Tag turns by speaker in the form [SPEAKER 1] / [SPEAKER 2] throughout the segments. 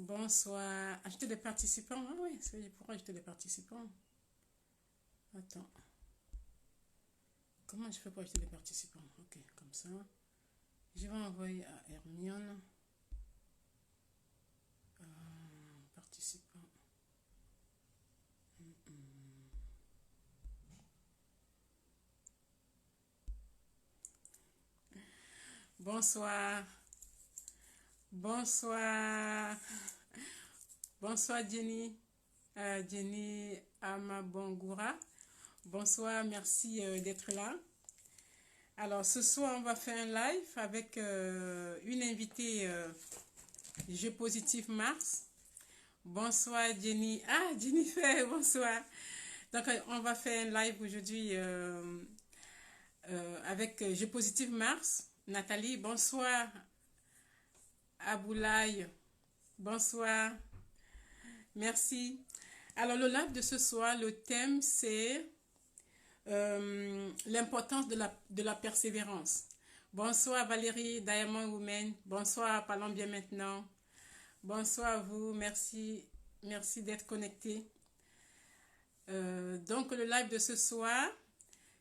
[SPEAKER 1] Bonsoir. Ajouter des participants. Ah oui, pourquoi ajouter des participants? Attends. Comment je fais pour ajouter des participants? Ok, comme ça. Je vais envoyer à Hermione. Participants. Bonsoir. Bonsoir. Bonsoir Jenny. Jenny Amabongoura. Bonsoir, merci d'être là. Alors ce soir, on va faire un live avec une invitée Jeu Positif Mars. Bonsoir Jenny. Ah, Jennifer, bonsoir. Donc on va faire un live aujourd'hui avec Jeu Positif Mars. Nathalie, bonsoir. Aboulaye, bonsoir. Merci. Alors le live de ce soir, le thème c'est l'importance de la persévérance. Bonsoir Valérie, Diamond Women. Bonsoir, parlons bien maintenant. Bonsoir à vous, merci d'être connectés. Donc le live de ce soir,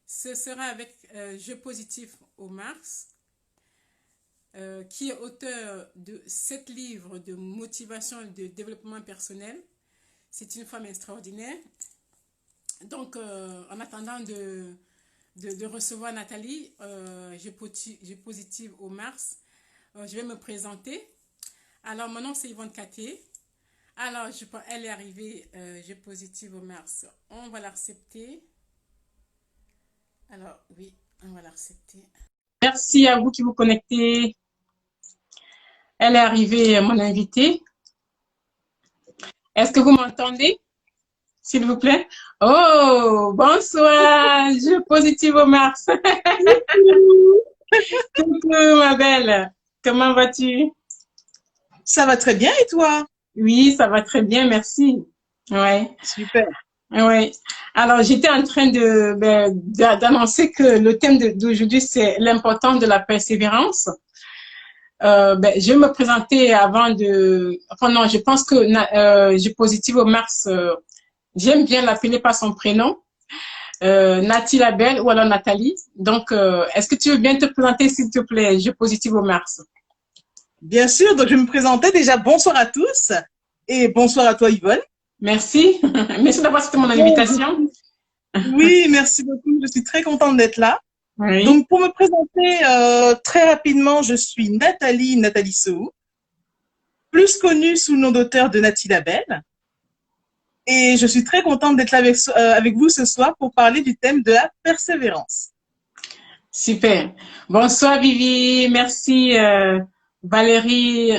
[SPEAKER 1] ce sera avec Jeu Positif au Mars, qui est auteur de 7 livres de motivation et de développement personnel. C'est une femme extraordinaire. Donc, en attendant de recevoir Nathalie, Jeu Positive au Mars, je vais me présenter. Alors, mon nom, c'est Yvonne Caté. Alors, elle est arrivée, Jeu Positive au Mars. On va l'accepter. Alors, oui, on va l'accepter. Merci à vous qui vous connectez. Elle est arrivée, mon invitée. Est-ce que vous m'entendez? S'il vous plaît. Oh, bonsoir, Jeu Positif au Mars. Coucou, ma belle. Comment vas-tu?
[SPEAKER 2] Ça va très bien et toi?
[SPEAKER 1] Oui, ça va très bien, merci. Ouais.
[SPEAKER 2] Super.
[SPEAKER 1] Ouais. Alors, j'étais en train d'annoncer que le thème d'aujourd'hui, c'est l'importance de la persévérance. Je vais me présenter avant de... Enfin non, je pense que Jeu Positif au Mars, j'aime bien l'appeler par son prénom, Nati Labelle ou alors Nathalie. Donc, est-ce que tu veux bien te présenter, s'il te plaît, Jeu Positif au Mars?
[SPEAKER 2] Bien sûr, donc je me présentais déjà. Bonsoir à tous et bonsoir à toi Yvonne.
[SPEAKER 1] Merci. Merci d'avoir accepté mon invitation.
[SPEAKER 2] Oui, merci beaucoup. Je suis très contente d'être là.
[SPEAKER 1] Oui.
[SPEAKER 2] Donc, pour me présenter très rapidement, je suis Nathalie Sow, plus connue sous le nom d'auteur de Nati Labelle. Et je suis très contente d'être là avec vous ce soir pour parler du thème de la persévérance.
[SPEAKER 1] Super. Bonsoir Vivi, merci Valérie,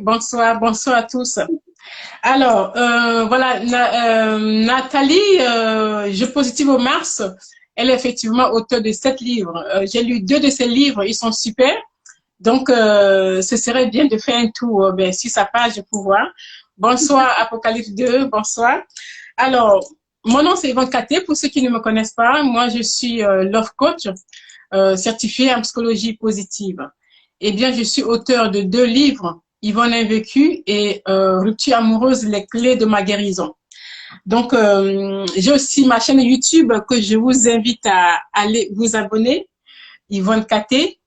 [SPEAKER 1] bonsoir à tous. Alors, voilà, Nathalie, Jeu Positif au Mars, elle est effectivement auteure de 7 livres. J'ai lu 2 de ses livres, ils sont super. Donc, ce serait bien de faire un tour sur sa page pour voir. Bonsoir Apocalypse 2, bonsoir. Alors, mon nom c'est Yvonne Caté, pour ceux qui ne me connaissent pas. Moi, je suis Love Coach, certifiée en psychologie positive. Eh bien, je suis auteur de 2 livres, Yvonne Invaincue et Rupture amoureuse, les clés de ma guérison. Donc, j'ai aussi ma chaîne YouTube que je vous invite à aller vous abonner, Yvonne Caté.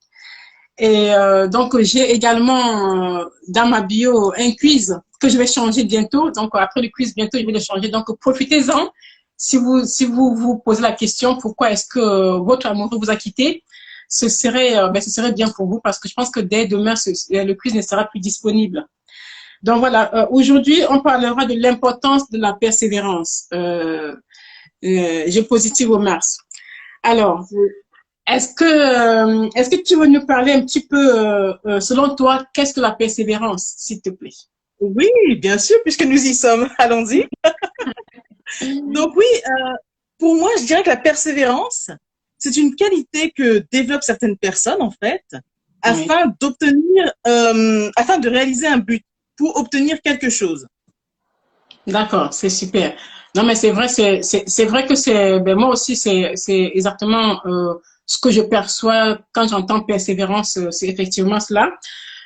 [SPEAKER 1] Et donc, j'ai également dans ma bio un quiz que je vais changer bientôt. Donc, après le quiz, bientôt, je vais le changer. Donc, profitez-en. Si vous vous posez la question, pourquoi est-ce que votre amoureux vous a quitté, ce serait bien pour vous parce que je pense que dès demain, le quiz ne sera plus disponible. Donc, voilà. Aujourd'hui, on parlera de l'importance de la persévérance. Jeu Positif au Mars. Alors, est-ce que tu veux nous parler un petit peu, selon toi, qu'est-ce que la persévérance, s'il te plaît?
[SPEAKER 2] Oui, bien sûr, puisque nous y sommes. Allons-y. Donc oui, pour moi, je dirais que la persévérance, c'est une qualité que développent certaines personnes, en fait, afin afin de réaliser un but, pour obtenir quelque chose.
[SPEAKER 1] D'accord, c'est super. Non, mais c'est vrai, c'est vrai que moi aussi, c'est exactement ce que je perçois quand j'entends persévérance, c'est effectivement cela.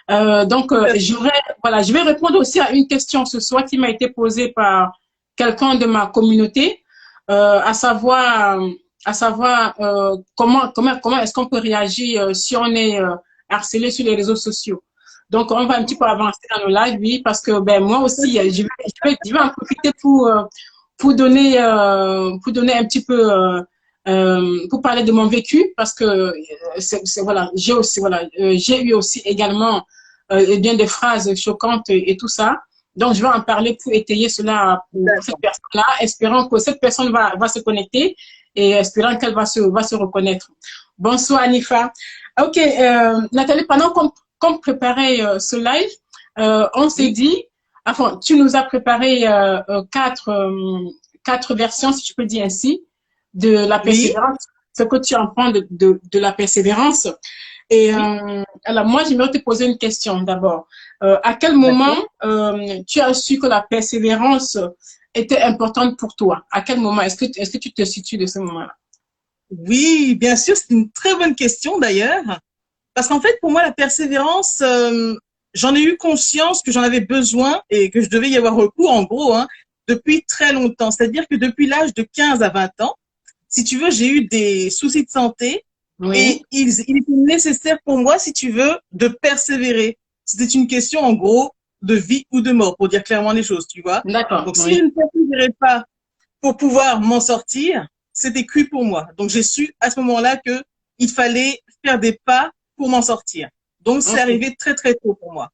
[SPEAKER 1] Voilà, je vais répondre aussi à une question ce soir qui m'a été posée par quelqu'un de ma communauté, à savoir, comment est-ce qu'on peut réagir si on est harcelé sur les réseaux sociaux. Donc, on va un petit peu avancer dans le live, oui, parce que ben moi aussi, je vais en profiter pour donner un petit peu pour parler de mon vécu, parce que voilà, j'ai eu aussi également bien des phrases choquantes et tout ça. Donc, je vais en parler pour étayer cela pour cette personne-là, espérant que cette personne va se connecter et espérant qu'elle va se reconnaître. Bonsoir, Anifa. OK, Nathalie, pendant qu'on préparait ce live, on s'est dit, enfin, tu nous as préparé quatre versions, si je peux dire ainsi, de la persévérance, ce que tu en prends de la persévérance. Et alors, moi, j'aimerais te poser une question d'abord. À quel moment tu as su que la persévérance était importante pour toi? À quel moment? Est-ce que tu te situes de ce moment-là?
[SPEAKER 2] Oui, bien sûr, c'est une très bonne question d'ailleurs. Parce qu'en fait, pour moi, la persévérance, j'en ai eu conscience que j'en avais besoin et que je devais y avoir recours, en gros, hein, depuis très longtemps. C'est-à-dire que depuis l'âge de 15 à 20 ans, si tu veux, j'ai eu des soucis de santé et il était nécessaire pour moi, si tu veux, de persévérer. C'était une question, en gros, de vie ou de mort, pour dire clairement les choses, tu vois.
[SPEAKER 1] D'accord.
[SPEAKER 2] Donc, si je ne persévérais pas pour pouvoir m'en sortir, c'était cuit pour moi. Donc, j'ai su à ce moment-là que il fallait faire des pas pour m'en sortir. Donc, c'est arrivé très, très tôt pour moi.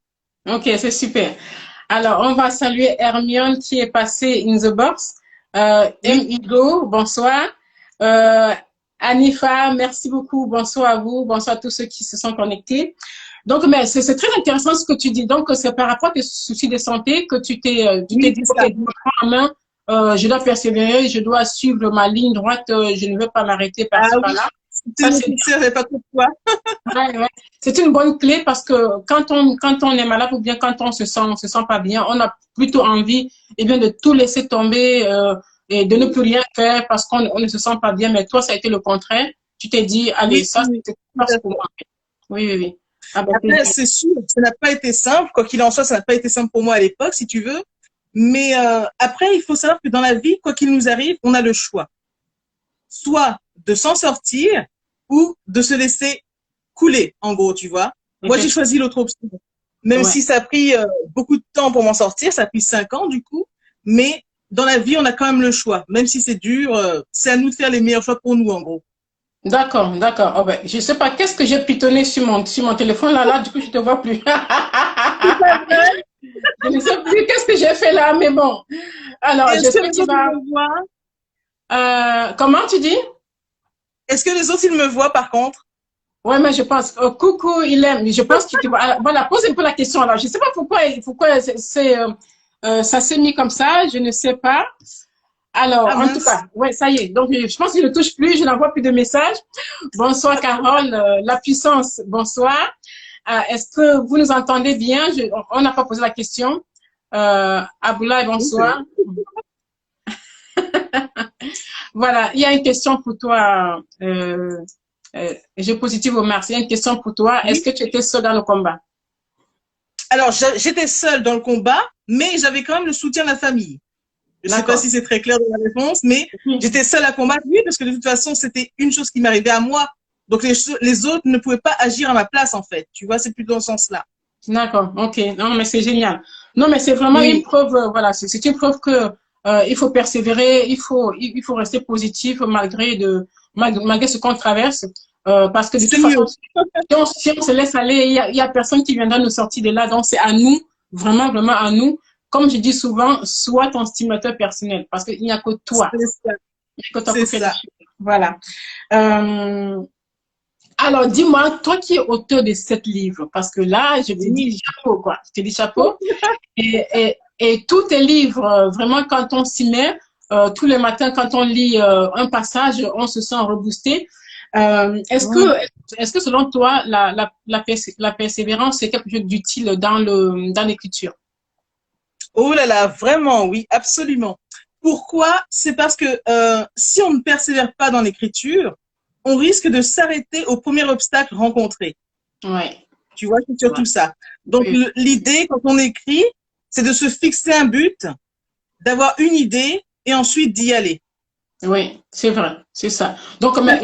[SPEAKER 1] OK, c'est super. Alors, on va saluer Hermione qui est passée in the box. M. Hugo, bonsoir. Anifa, merci beaucoup. Bonsoir à vous. Bonsoir à tous ceux qui se sont connectés. Donc, mais c'est très intéressant ce que tu dis. Donc, c'est par rapport à tes soucis de santé que tu t'es dit, OK, je me prends en main, je dois persévérer, je dois suivre ma ligne droite, je ne veux pas m'arrêter par-ci, par-là.
[SPEAKER 2] Ça, c'est pas pour toi.
[SPEAKER 1] Ouais. C'est une bonne clé parce que quand on est malade ou bien quand on se sent pas bien, on a plutôt envie bien de tout laisser tomber et de ne plus rien faire parce qu'on ne se sent pas bien. Mais toi, ça a été le contraire. Tu t'es dit, allez, ça, c'est pas pour moi. Oui.
[SPEAKER 2] Ah, bah, après, c'est sûr, ça n'a pas été simple. Quoi qu'il en soit, ça n'a pas été simple pour moi à l'époque, si tu veux. Mais après, il faut savoir que dans la vie, quoi qu'il nous arrive, on a le choix. Soit de s'en sortir ou de se laisser couler, en gros, tu vois. Moi, j'ai choisi l'autre option. Même si ça a pris beaucoup de temps pour m'en sortir, ça a pris 5 ans, du coup. Mais dans la vie, on a quand même le choix. Même si c'est dur, c'est à nous de faire les meilleurs choix pour nous, en gros.
[SPEAKER 1] D'accord. Oh ben, je sais pas, qu'est-ce que j'ai pitonné sur mon téléphone là, du coup, je te vois plus. Je ne sais plus qu'est-ce que j'ai fait là, mais bon. Alors, j'espère que tu vas... comment tu dis?
[SPEAKER 2] Est-ce que les autres, ils me voient par contre?
[SPEAKER 1] Ouais, mais je pense, coucou, je pense qu'il te voit. Voilà, pose un peu la question. Alors, je ne sais pas pourquoi ça s'est mis comme ça, je ne sais pas. Alors, en tout cas, ouais, ça y est. Donc, je pense qu'il ne touche plus, je n'envoie plus de messages. Bonsoir, Carole, la puissance, bonsoir. Est-ce que vous nous entendez bien? On n'a pas posé la question. Aboulaye, bonsoir. Voilà, il y a une question pour toi. Je positive au merci. Il y a une question pour toi. Est-ce que tu étais seule dans le combat?
[SPEAKER 2] Alors, j'étais seule dans le combat, mais j'avais quand même le soutien de la famille. Je ne sais pas si c'est très clair dans la réponse, mais j'étais seule à combattre, oui, parce que de toute façon, c'était une chose qui m'arrivait à moi. Donc, les autres ne pouvaient pas agir à ma place, en fait. Tu vois, c'est plutôt dans ce sens-là.
[SPEAKER 1] D'accord, ok. Non, mais c'est génial. Non, mais c'est vraiment une preuve, voilà, c'est une preuve que il faut persévérer, il faut rester positif malgré ce qu'on traverse. Parce que de toute façon, si on se laisse aller, il y a personne qui viendra nous sortir de là. Donc, c'est à nous, vraiment, vraiment à nous. Comme je dis souvent, sois ton stimulateur personnel parce qu'il n'y a que toi. Il n'y a que toi pour faire les choses. Voilà. Alors, dis-moi, toi qui es auteur de 7 livres, parce que là, je te dis chapeau, quoi. Je te dis chapeau. Et tous tes livres, vraiment, quand on s'y met, tous les matins, quand on lit un passage, on se sent reboosté. Est-ce que selon toi, la persévérance, c'est quelque chose d'utile dans l'écriture?
[SPEAKER 2] Oh là là, vraiment, oui, absolument. Pourquoi? C'est parce que si on ne persévère pas dans l'écriture, on risque de s'arrêter au premier obstacle rencontré.
[SPEAKER 1] Ouais.
[SPEAKER 2] Tu vois, c'est surtout
[SPEAKER 1] Ouais.
[SPEAKER 2] ça. Donc,
[SPEAKER 1] Oui,
[SPEAKER 2] l'idée, quand on écrit, c'est de se fixer un but, d'avoir une idée et ensuite d'y aller.
[SPEAKER 1] oui, c'est vrai, c'est ça. Donc, mais,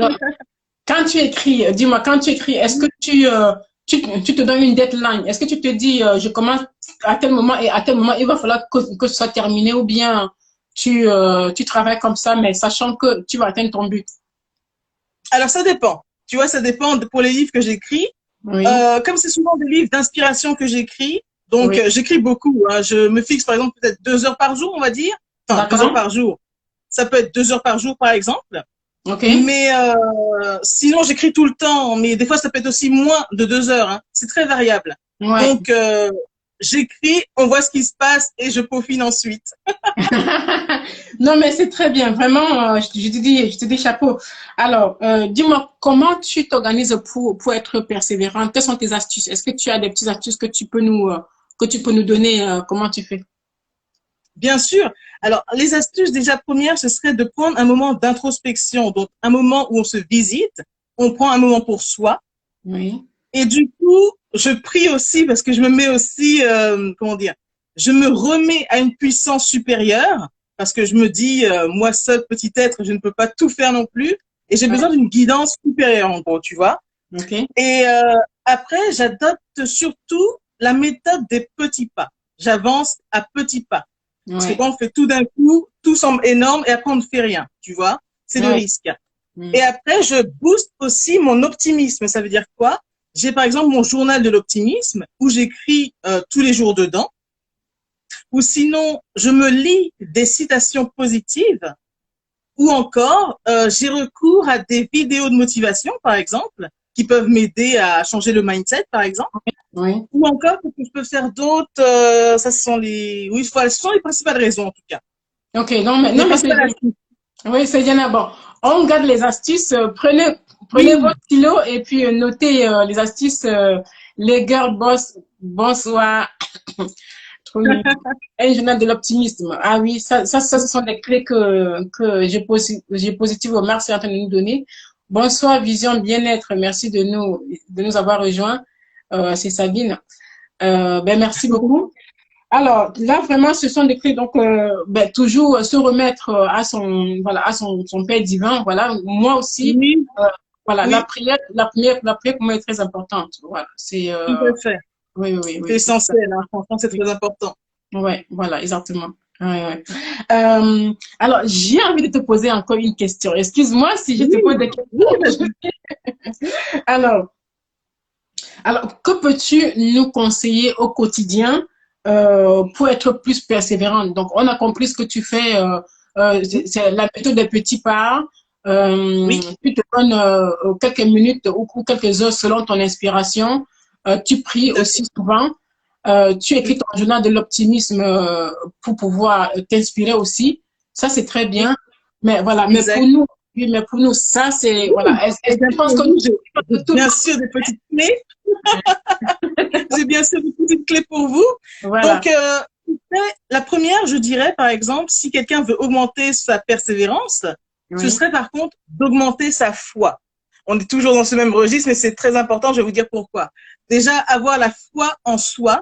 [SPEAKER 1] quand tu écris, dis-moi, quand tu écris, est-ce que tu te donnes une deadline? Est-ce que tu te dis, je commence à tel moment et à tel moment, il va falloir que ce soit terminé ou bien tu travailles comme ça, mais sachant que tu vas atteindre ton but?
[SPEAKER 2] Alors, ça dépend. Tu vois, ça dépend pour les livres que j'écris.
[SPEAKER 1] Oui,
[SPEAKER 2] Comme c'est souvent des livres d'inspiration que j'écris, donc
[SPEAKER 1] oui,
[SPEAKER 2] j'écris beaucoup, hein. Je me fixe par exemple peut-être 2 heures par jour, on va dire. Enfin, 2 heures
[SPEAKER 1] d'accord,
[SPEAKER 2] par jour. Ça peut être 2 heures par jour, par exemple.
[SPEAKER 1] ok,
[SPEAKER 2] Mais sinon, j'écris tout le temps. Mais des fois, ça peut être aussi moins de 2 heures, hein. C'est très variable.
[SPEAKER 1] ouais.
[SPEAKER 2] Donc, j'écris, on voit ce qui se passe et je peaufine ensuite.
[SPEAKER 1] Non, mais c'est très bien, vraiment, je te dis chapeau. Alors, dis-moi, comment tu t'organises pour être persévérante? Quelles sont tes astuces? Est-ce que tu as des petites astuces que tu peux nous donner? Comment tu fais?
[SPEAKER 2] Bien sûr. Alors, les astuces déjà premières, ce serait de prendre un moment d'introspection. Donc, un moment où on se visite, on prend un moment pour soi.
[SPEAKER 1] Oui,
[SPEAKER 2] Et du coup, je prie aussi parce que je me mets aussi, comment dire, je me remets à une puissance supérieure parce que je me dis, moi seul petit être, je ne peux pas tout faire non plus et j'ai
[SPEAKER 1] ouais,
[SPEAKER 2] besoin d'une guidance supérieure en gros, tu vois.
[SPEAKER 1] ok,
[SPEAKER 2] Et après, j'adopte surtout la méthode des petits pas. J'avance à petits pas parce que
[SPEAKER 1] ouais,
[SPEAKER 2] quand on fait tout d'un coup, tout semble énorme et après on ne fait rien, tu vois. C'est le
[SPEAKER 1] ouais,
[SPEAKER 2] risque.
[SPEAKER 1] mm,
[SPEAKER 2] Et après, je booste aussi mon optimisme. Ça veut dire quoi? J'ai par exemple mon journal de l'optimisme où j'écris tous les jours dedans. Ou sinon, je me lis des citations positives. Ou encore, j'ai recours à des vidéos de motivation, par exemple, qui peuvent m'aider à changer le mindset, par exemple.
[SPEAKER 1] oui.
[SPEAKER 2] Ou encore, ce que je peux faire d'autres, ça ce sont les, oui, voilà, ce sont les principales raisons en tout cas.
[SPEAKER 1] Ok,
[SPEAKER 2] Les
[SPEAKER 1] non, mais c'est
[SPEAKER 2] principales
[SPEAKER 1] bien.
[SPEAKER 2] astuces.
[SPEAKER 1] Oui, c'est bien. Bon, on garde les astuces. Prenez
[SPEAKER 2] Oui,
[SPEAKER 1] votre stylo et puis notez les astuces. Les girls boss, bonsoir. Trop mignon. Un journal de l'optimisme. Ah oui, ce sont des clés que j'ai positives au Mars est en train de nous donner. Bonsoir, Vision Bien-être. Merci de nous avoir rejoints. C'est Sabine. Ben, merci beaucoup. Alors, là, vraiment, ce sont des clés. Donc, ben, toujours se remettre à voilà, à son Père divin. Voilà. Moi aussi,
[SPEAKER 2] oui,
[SPEAKER 1] euh, voilà,
[SPEAKER 2] oui,
[SPEAKER 1] la prière pour moi est très importante. Voilà.
[SPEAKER 2] tout à fait.
[SPEAKER 1] Oui, oui, oui,
[SPEAKER 2] C'est
[SPEAKER 1] oui, c'est ça.
[SPEAKER 2] essentiel, hein. Franchement, c'est
[SPEAKER 1] Oui.
[SPEAKER 2] très important.
[SPEAKER 1] Ouais, voilà, exactement. Ouais, ouais. Alors, j'ai envie de te poser encore une question. Excuse-moi si je te pose
[SPEAKER 2] Oui,
[SPEAKER 1] des
[SPEAKER 2] oui,
[SPEAKER 1] questions.
[SPEAKER 2] vas-y.
[SPEAKER 1] Alors, alors, que peux-tu nous conseiller au quotidien pour être plus persévérante? Donc, on a compris ce que tu fais. C'est la méthode des petits pas.
[SPEAKER 2] Oui,
[SPEAKER 1] Tu te donnes quelques minutes ou quelques heures selon ton inspiration. Tu pries
[SPEAKER 2] tout à
[SPEAKER 1] aussi
[SPEAKER 2] fait.
[SPEAKER 1] souvent. Tu écris ton journal de l'optimisme pour pouvoir t'inspirer aussi. Ça, c'est très
[SPEAKER 2] Oui,
[SPEAKER 1] bien. Mais voilà,
[SPEAKER 2] exact.
[SPEAKER 1] mais pour nous, ça, c'est,
[SPEAKER 2] Oui,
[SPEAKER 1] voilà.
[SPEAKER 2] eh
[SPEAKER 1] Est-ce que
[SPEAKER 2] bien,
[SPEAKER 1] tu penses
[SPEAKER 2] pour
[SPEAKER 1] que
[SPEAKER 2] vous, j'ai
[SPEAKER 1] tout,
[SPEAKER 2] bien sûr des petites clés. J'ai bien sûr des petites clés pour vous. Donc,
[SPEAKER 1] voilà.
[SPEAKER 2] la première, je dirais, par exemple, si quelqu'un veut augmenter sa persévérance, ce
[SPEAKER 1] Oui.
[SPEAKER 2] serait par contre d'augmenter sa foi. On est toujours dans ce même registre, mais c'est très important, je vais vous dire pourquoi. Déjà, avoir la foi en soi,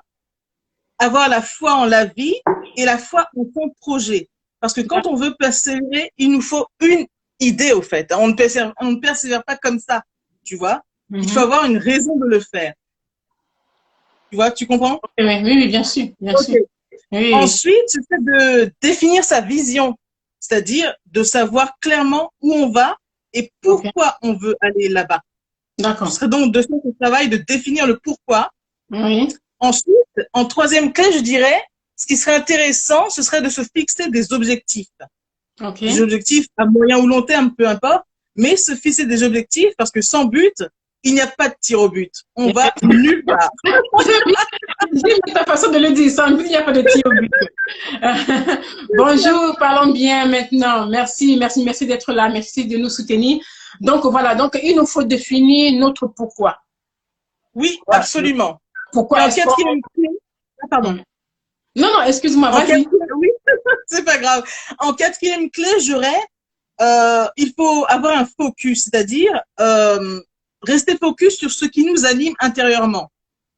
[SPEAKER 2] avoir la foi en la vie et la foi en son projet. Parce que quand on veut persévérer, il nous faut une idée, au fait. On ne persévère pas comme ça, tu vois. Il faut
[SPEAKER 1] Mhm.
[SPEAKER 2] avoir une raison de le faire. Tu vois, tu comprends?
[SPEAKER 1] Oui, oui, oui, bien sûr, bien
[SPEAKER 2] Ok.
[SPEAKER 1] sûr. Oui, oui,
[SPEAKER 2] Ensuite, c'est de définir sa vision, c'est-à-dire de savoir clairement où on va et
[SPEAKER 1] ok,
[SPEAKER 2] pourquoi on veut aller là-bas. Ce
[SPEAKER 1] d'accord.
[SPEAKER 2] serait donc de faire ce travail de définir le pourquoi.
[SPEAKER 1] Oui,
[SPEAKER 2] Ensuite, en troisième clé, je dirais, ce qui serait intéressant, ce serait de se fixer des objectifs.
[SPEAKER 1] ok.
[SPEAKER 2] Des objectifs à moyen ou long terme, peu importe, mais se fixer des objectifs parce que sans but, il n'y a pas de tir au but. On va nulle part.
[SPEAKER 1] J'aime ta façon de le dire, sans but, il n'y a pas de tir au but. Bonjour, parlons bien maintenant. Merci, merci, merci d'être là. Merci de nous soutenir. Donc, voilà. Donc, il nous faut définir notre pourquoi.
[SPEAKER 2] Oui,
[SPEAKER 1] Voilà.
[SPEAKER 2] absolument. Et
[SPEAKER 1] Pourquoi
[SPEAKER 2] en
[SPEAKER 1] est-ce qu'on...
[SPEAKER 2] quatrième clé, ah, pardon.
[SPEAKER 1] Non, non, excuse-moi,
[SPEAKER 2] En
[SPEAKER 1] vas-y.
[SPEAKER 2] quatrième, oui, c'est pas grave. En quatrième clé, j'aurais, il faut avoir un focus, c'est-à-dire rester focus sur ce qui nous anime intérieurement.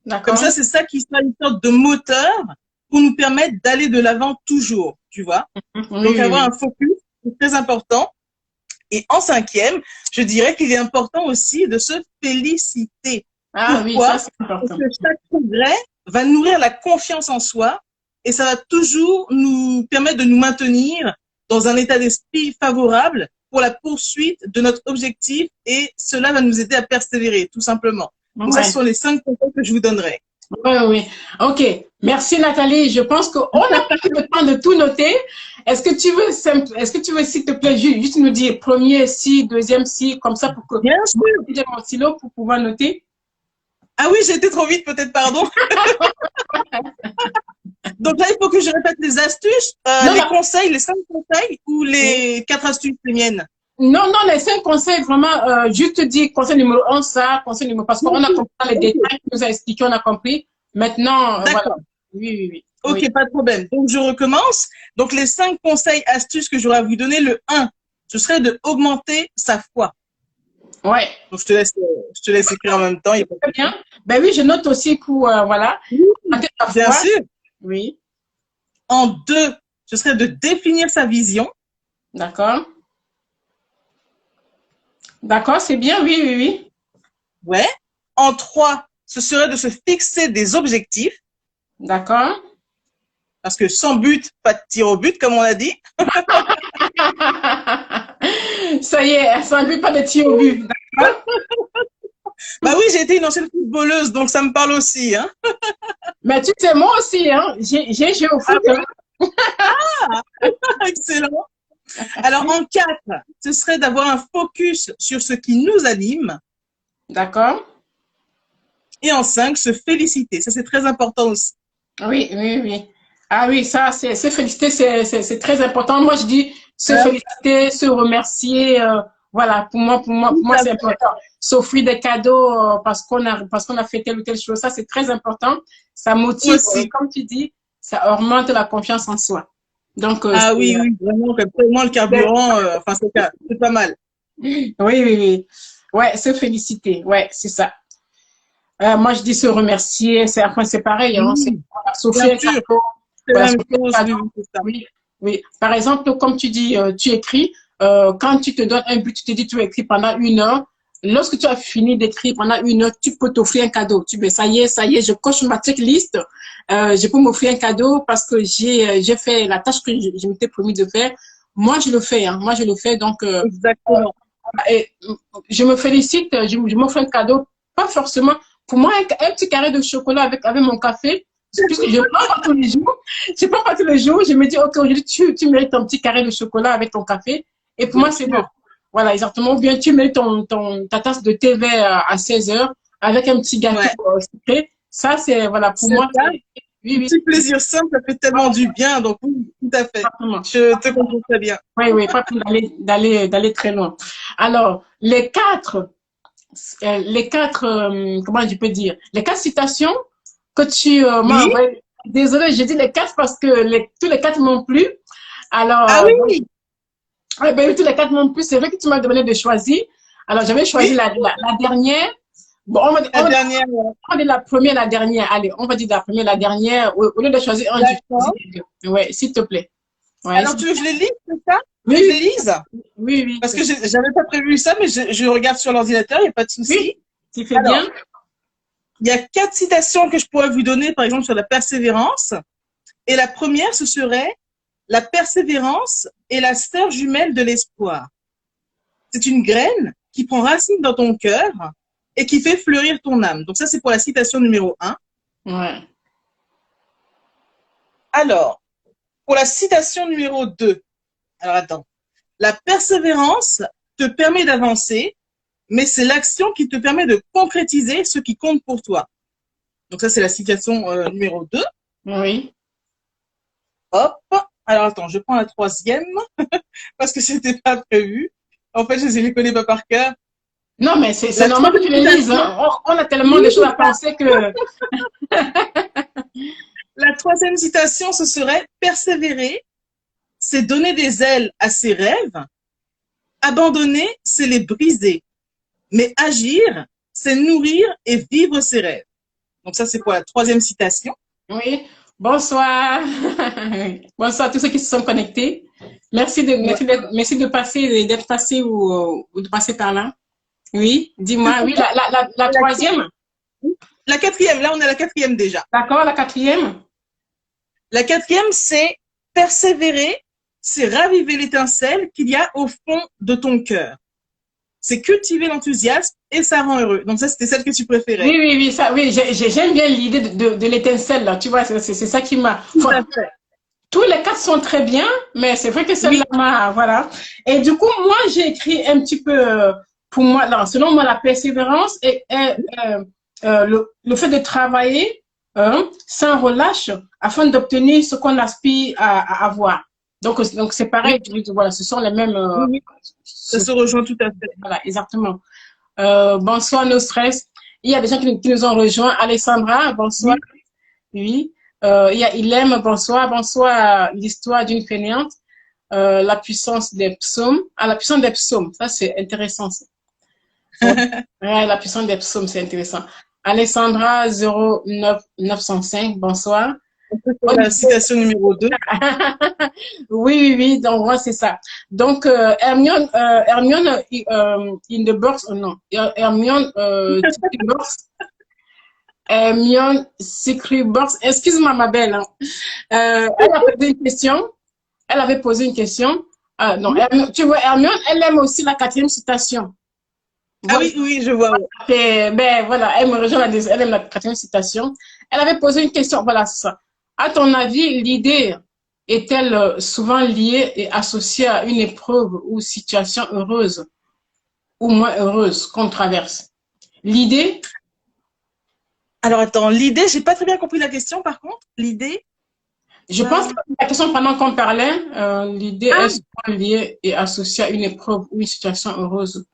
[SPEAKER 2] Comme
[SPEAKER 1] D'accord.
[SPEAKER 2] ça, c'est ça qui sera une sorte de moteur pour nous permettre d'aller de l'avant toujours, tu vois.
[SPEAKER 1] Oui,
[SPEAKER 2] Donc,
[SPEAKER 1] oui,
[SPEAKER 2] avoir un
[SPEAKER 1] oui.
[SPEAKER 2] focus, c'est très important. Et en cinquième, je dirais qu'il est important aussi de se féliciter.
[SPEAKER 1] Ah oui, ça
[SPEAKER 2] Pourquoi?
[SPEAKER 1] c'est
[SPEAKER 2] Parce
[SPEAKER 1] important.
[SPEAKER 2] que chaque progrès va nourrir la confiance en soi et ça va toujours nous permettre de nous maintenir dans un état d'esprit favorable pour la poursuite de notre objectif et cela va nous aider à persévérer, tout simplement. Donc ça, ce
[SPEAKER 1] Ouais.
[SPEAKER 2] sont les 5 conseils que je vous donnerai.
[SPEAKER 1] Oui, oui. OK. Merci Nathalie. Je pense qu'on n'a pas eu le temps de tout noter. Est-ce que tu veux, s'il te plaît, juste nous dire premier si, deuxième si, comme ça pour que
[SPEAKER 2] Bien
[SPEAKER 1] moi,
[SPEAKER 2] sûr.
[SPEAKER 1] j'ai mon stylo pour pouvoir noter.
[SPEAKER 2] Ah oui, j'ai été trop vite, peut-être, pardon. Donc là, il faut que je répète les astuces,
[SPEAKER 1] Non,
[SPEAKER 2] les
[SPEAKER 1] non,
[SPEAKER 2] conseils, les 5 conseils ou les 4 astuces, les miennes.
[SPEAKER 1] non, non, les cinq conseils, vraiment, juste dire conseil numéro un, ça, conseil numéro, parce qu'on a compris les
[SPEAKER 2] Ok,
[SPEAKER 1] détails, tu nous as expliqué, on a compris. Maintenant, voilà.
[SPEAKER 2] d'accord.
[SPEAKER 1] Oui, oui, oui. Oui.
[SPEAKER 2] Ok, pas de problème. Donc, je recommence. Donc, les 5 conseils, astuces que j'aurais à vous donner, le un, ce serait de augmenter sa foi.
[SPEAKER 1] Ouais.
[SPEAKER 2] Donc, je te laisse écrire en même temps, il n'y a pas de
[SPEAKER 1] Très bien.
[SPEAKER 2] souci.
[SPEAKER 1] Ben oui, je note aussi pour, voilà,
[SPEAKER 2] Oui,
[SPEAKER 1] augmenter la
[SPEAKER 2] bien
[SPEAKER 1] foi.
[SPEAKER 2] sûr.
[SPEAKER 1] Oui.
[SPEAKER 2] En deux, ce serait de définir sa vision.
[SPEAKER 1] D'accord. D'accord, c'est bien, oui, oui, oui.
[SPEAKER 2] Ouais. En trois, ce serait de se fixer des objectifs.
[SPEAKER 1] D'accord.
[SPEAKER 2] Parce que sans but, pas de tir au but, comme on a dit.
[SPEAKER 1] Ça y est, ça ne veut pas de tir au but. D'accord.
[SPEAKER 2] Bah oui, j'ai été une ancienne footballeuse, donc ça me parle aussi, hein.
[SPEAKER 1] Mais tu sais, moi aussi, hein, j'ai joué au
[SPEAKER 2] Ah
[SPEAKER 1] foot.
[SPEAKER 2] oui,
[SPEAKER 1] Hein.
[SPEAKER 2] excellent. Alors, en quatre, ce serait d'avoir un focus sur ce qui nous anime.
[SPEAKER 1] D'accord.
[SPEAKER 2] Et en cinq, se féliciter. Ça, c'est très important aussi.
[SPEAKER 1] Oui, oui, oui. Ah oui, ça, c'est se féliciter, c'est très important. Moi, je dis se
[SPEAKER 2] Ah,
[SPEAKER 1] féliciter, se remercier. Voilà,
[SPEAKER 2] tout
[SPEAKER 1] pour moi,
[SPEAKER 2] à
[SPEAKER 1] c'est
[SPEAKER 2] fait.
[SPEAKER 1] important. S'offrir des cadeaux parce qu'on a fait telle ou telle chose, ça, c'est très important. Ça
[SPEAKER 2] Moi
[SPEAKER 1] motive,
[SPEAKER 2] aussi.
[SPEAKER 1] comme tu dis, ça augmente la confiance en soi. Donc,
[SPEAKER 2] Ah oui, oui, vraiment, comme tellement le carburant, enfin, c'est pas mal.
[SPEAKER 1] oui, oui, oui. Ouais, se féliciter. Ouais, c'est ça. Moi, je dis se remercier. C'est pareil. Hein, c'est
[SPEAKER 2] Oui, bien
[SPEAKER 1] s'offrir un
[SPEAKER 2] sûr.
[SPEAKER 1] cadeau.
[SPEAKER 2] C'est
[SPEAKER 1] Voilà,
[SPEAKER 2] la même
[SPEAKER 1] s'offrir
[SPEAKER 2] chose.
[SPEAKER 1] un
[SPEAKER 2] Oui,
[SPEAKER 1] cadeau.
[SPEAKER 2] oui, c'est ça.
[SPEAKER 1] Oui, oui. Par exemple, comme tu dis, tu écris. Quand tu te donnes un but, tu te dis, tu vas écrire pendant 1 heure. Lorsque tu as fini d'écrire pendant 1 heure, tu peux t'offrir un cadeau. Tu dis, ça y est, je coche ma checklist. Je peux m'offrir un cadeau parce que j'ai fait la tâche que je m'étais promis de faire. Moi, je le fais. Hein, moi, je le fais. Donc,
[SPEAKER 2] Exactement.
[SPEAKER 1] et je me félicite, je m'offre un cadeau, pas forcément. Pour moi, un petit carré de chocolat avec mon café, puisque je ne prends pas tous les jours. Je prends pas tous les jours. Je me dis, OK, aujourd'hui, tu mérites ton petit carré de chocolat avec ton café. Et pour
[SPEAKER 2] Bien
[SPEAKER 1] moi, c'est bon.
[SPEAKER 2] sûr.
[SPEAKER 1] Voilà, exactement. Ou bien tu mérites ta tasse de thé vert à 16 heures avec un petit gâteau
[SPEAKER 2] Ouais.
[SPEAKER 1] sucré. Ça, c'est, voilà, pour
[SPEAKER 2] C'est
[SPEAKER 1] moi,
[SPEAKER 2] ça.
[SPEAKER 1] c'est, oui,
[SPEAKER 2] Un
[SPEAKER 1] oui,
[SPEAKER 2] petit plaisir simple, ça fait tellement du bien. Donc, oui, tout à fait.
[SPEAKER 1] exactement.
[SPEAKER 2] Je te comprends très bien.
[SPEAKER 1] Oui, oui, pas d'aller très loin. Alors, comment je peux dire, les quatre citations que tu m'as
[SPEAKER 2] Oui.
[SPEAKER 1] envoyées. Désolée, j'ai dit les quatre parce que tous les quatre m'ont plu. Alors,
[SPEAKER 2] Ah oui.
[SPEAKER 1] ouais, ben, oui, tous les quatre m'ont plu. C'est vrai que tu m'as demandé de choisir. Alors, j'avais choisi
[SPEAKER 2] Oui.
[SPEAKER 1] la dernière. Bon,
[SPEAKER 2] La dernière.
[SPEAKER 1] on va dire la première, la dernière. Allez, on va dire la première, la dernière. Au lieu de choisir un, je choisis
[SPEAKER 2] D'accord.
[SPEAKER 1] les deux. Ouais, s'il te plaît. Ouais,
[SPEAKER 2] Alors, tu veux que je les lise, c'est ça? Tu
[SPEAKER 1] oui,
[SPEAKER 2] veux que je les
[SPEAKER 1] oui,
[SPEAKER 2] lise?
[SPEAKER 1] oui, oui,
[SPEAKER 2] Parce que j'avais pas prévu ça, mais je regarde sur l'ordinateur, il n'y a pas de
[SPEAKER 1] oui,
[SPEAKER 2] souci.
[SPEAKER 1] tu fais bien.
[SPEAKER 2] Alors, il y a 4 citations que je pourrais vous donner, par exemple, sur la persévérance. Et la première, ce serait: la persévérance est la sœur jumelle de l'espoir. C'est une graine qui prend racine dans ton cœur et qui fait fleurir ton âme. Donc ça, c'est pour la citation numéro 1.
[SPEAKER 1] Ouais.
[SPEAKER 2] Alors, pour la citation numéro 2, alors attends. La persévérance te permet d'avancer, mais c'est l'action qui te permet de concrétiser ce qui compte pour toi. Donc ça, c'est la citation numéro 2.
[SPEAKER 1] Oui.
[SPEAKER 2] Hop. Alors attends, je prends la troisième parce que c'était pas prévu. En fait, je ne les connais pas par cœur.
[SPEAKER 1] Non, mais c'est
[SPEAKER 2] La
[SPEAKER 1] normal que tu
[SPEAKER 2] troisième
[SPEAKER 1] les lises.
[SPEAKER 2] citation,
[SPEAKER 1] Hein. On a tellement
[SPEAKER 2] oui,
[SPEAKER 1] de choses
[SPEAKER 2] c'est
[SPEAKER 1] à
[SPEAKER 2] ça.
[SPEAKER 1] penser que.
[SPEAKER 2] La troisième citation, ce serait: persévérer, c'est donner des ailes à ses rêves. Abandonner, c'est les briser. Mais agir, c'est nourrir et vivre ses rêves. Donc ça, c'est pour la troisième citation.
[SPEAKER 1] Oui, bonsoir. Bonsoir à tous ceux qui se sont connectés.
[SPEAKER 2] Ouais.
[SPEAKER 1] Merci de passer, d'être passé ou de passer par là. Oui, dis-moi. Oui, la troisième.
[SPEAKER 2] La quatrième, là, on est à la quatrième déjà.
[SPEAKER 1] D'accord, la quatrième.
[SPEAKER 2] La quatrième, c'est persévérer, c'est raviver l'étincelle qu'il y a au fond de ton cœur. C'est cultiver l'enthousiasme et ça rend heureux. Donc ça, c'était celle que tu préférais.
[SPEAKER 1] Oui, oui, oui, ça, oui, j'aime bien l'idée de l'étincelle, là. Tu vois, c'est ça qui m'a.
[SPEAKER 2] Tout à fait.
[SPEAKER 1] Tous les quatre sont très bien, mais c'est vrai que celle-là
[SPEAKER 2] Oui.
[SPEAKER 1] m'a, voilà. Et du coup, moi, j'ai écrit un petit peu, pour moi, là, selon moi, la persévérance et le fait de travailler sans relâche afin d'obtenir ce qu'on aspire à avoir. Donc c'est pareil,
[SPEAKER 2] Oui.
[SPEAKER 1] voilà, ce sont les mêmes.
[SPEAKER 2] Oui, oui. Ça se rejoint tout à fait.
[SPEAKER 1] Voilà, exactement. Bonsoir, No Stress. Il y a des gens qui nous ont rejoints. Alessandra, bonsoir.
[SPEAKER 2] Oui.
[SPEAKER 1] Oui. Il y a Ilem, bonsoir. Bonsoir, l'histoire d'une fainéante. La puissance des psaumes. Ah, la puissance des psaumes. Ça, c'est intéressant. Ouais. Ouais, la puissance des psaumes, c'est intéressant. Alessandra 09905, bonsoir.
[SPEAKER 2] Pour la citation numéro 2.
[SPEAKER 1] Oui, oui, oui, donc moi, c'est ça. Donc, Hermione in the box, non, Hermione Secret Box, Hermione Secret Box, excuse-moi, ma belle. Hein. Elle a posé une question. Elle avait posé une question. Non, tu vois, Hermione, elle aime aussi la quatrième citation.
[SPEAKER 2] Ah
[SPEAKER 1] Voilà.
[SPEAKER 2] oui, oui, je vois.
[SPEAKER 1] Ben, voilà, elle me rejoint, elle aime la quatrième citation. Elle avait posé une question, voilà, c'est ça. À ton avis, l'idée est-elle souvent liée et associée à une épreuve ou situation heureuse ou moins heureuse qu'on traverse? L'idée,
[SPEAKER 2] Alors attends, l'idée, j'ai pas très bien compris la question par contre. L'idée.
[SPEAKER 1] je pense que la question pendant qu'on parlait, l'idée est
[SPEAKER 2] Ah,
[SPEAKER 1] souvent liée et associée à une épreuve ou une situation heureuse.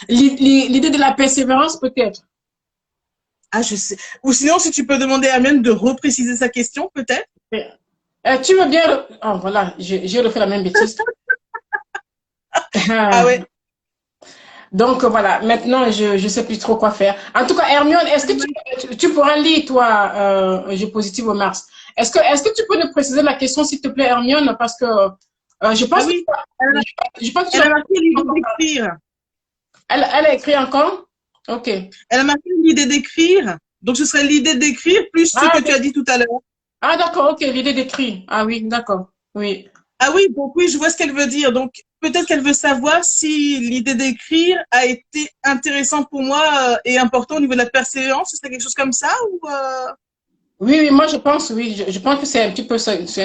[SPEAKER 1] L'idée de la persévérance peut-être.
[SPEAKER 2] ah, je sais. Ou sinon, si tu peux demander à Amine de repréciser sa question, peut-être.
[SPEAKER 1] Tu veux bien... Oh, voilà, j'ai refait la même bêtise.
[SPEAKER 2] Ah ouais.
[SPEAKER 1] Donc voilà, maintenant je sais plus trop quoi faire. En tout cas, Hermione, est-ce que tu pourras lire toi Jeu positif au Mars? Est-ce que tu peux nous préciser la question s'il te plaît, Hermione, parce que je
[SPEAKER 2] Ah
[SPEAKER 1] pense que
[SPEAKER 2] oui. Elle a,
[SPEAKER 1] je pense que tu
[SPEAKER 2] elle
[SPEAKER 1] as
[SPEAKER 2] a marqué l'idée d'écrire.
[SPEAKER 1] elle a écrit encore. Ok.
[SPEAKER 2] Elle a marqué l'idée d'écrire. Donc, ce serait l'idée d'écrire plus ce que
[SPEAKER 1] Ah,
[SPEAKER 2] tu as dit tout à l'heure.
[SPEAKER 1] d'accord, ok, l'idée d'écrit. Ah oui, d'accord. Oui.
[SPEAKER 2] Ah oui, donc oui, je vois ce qu'elle veut dire. Donc, peut-être qu'elle veut savoir si l'idée d'écrire a été intéressante pour moi et important au niveau de la persévérance. Ce serait quelque chose comme ça ou
[SPEAKER 1] Oui, oui, moi je pense, oui, je pense que c'est un petit peu ça, c'est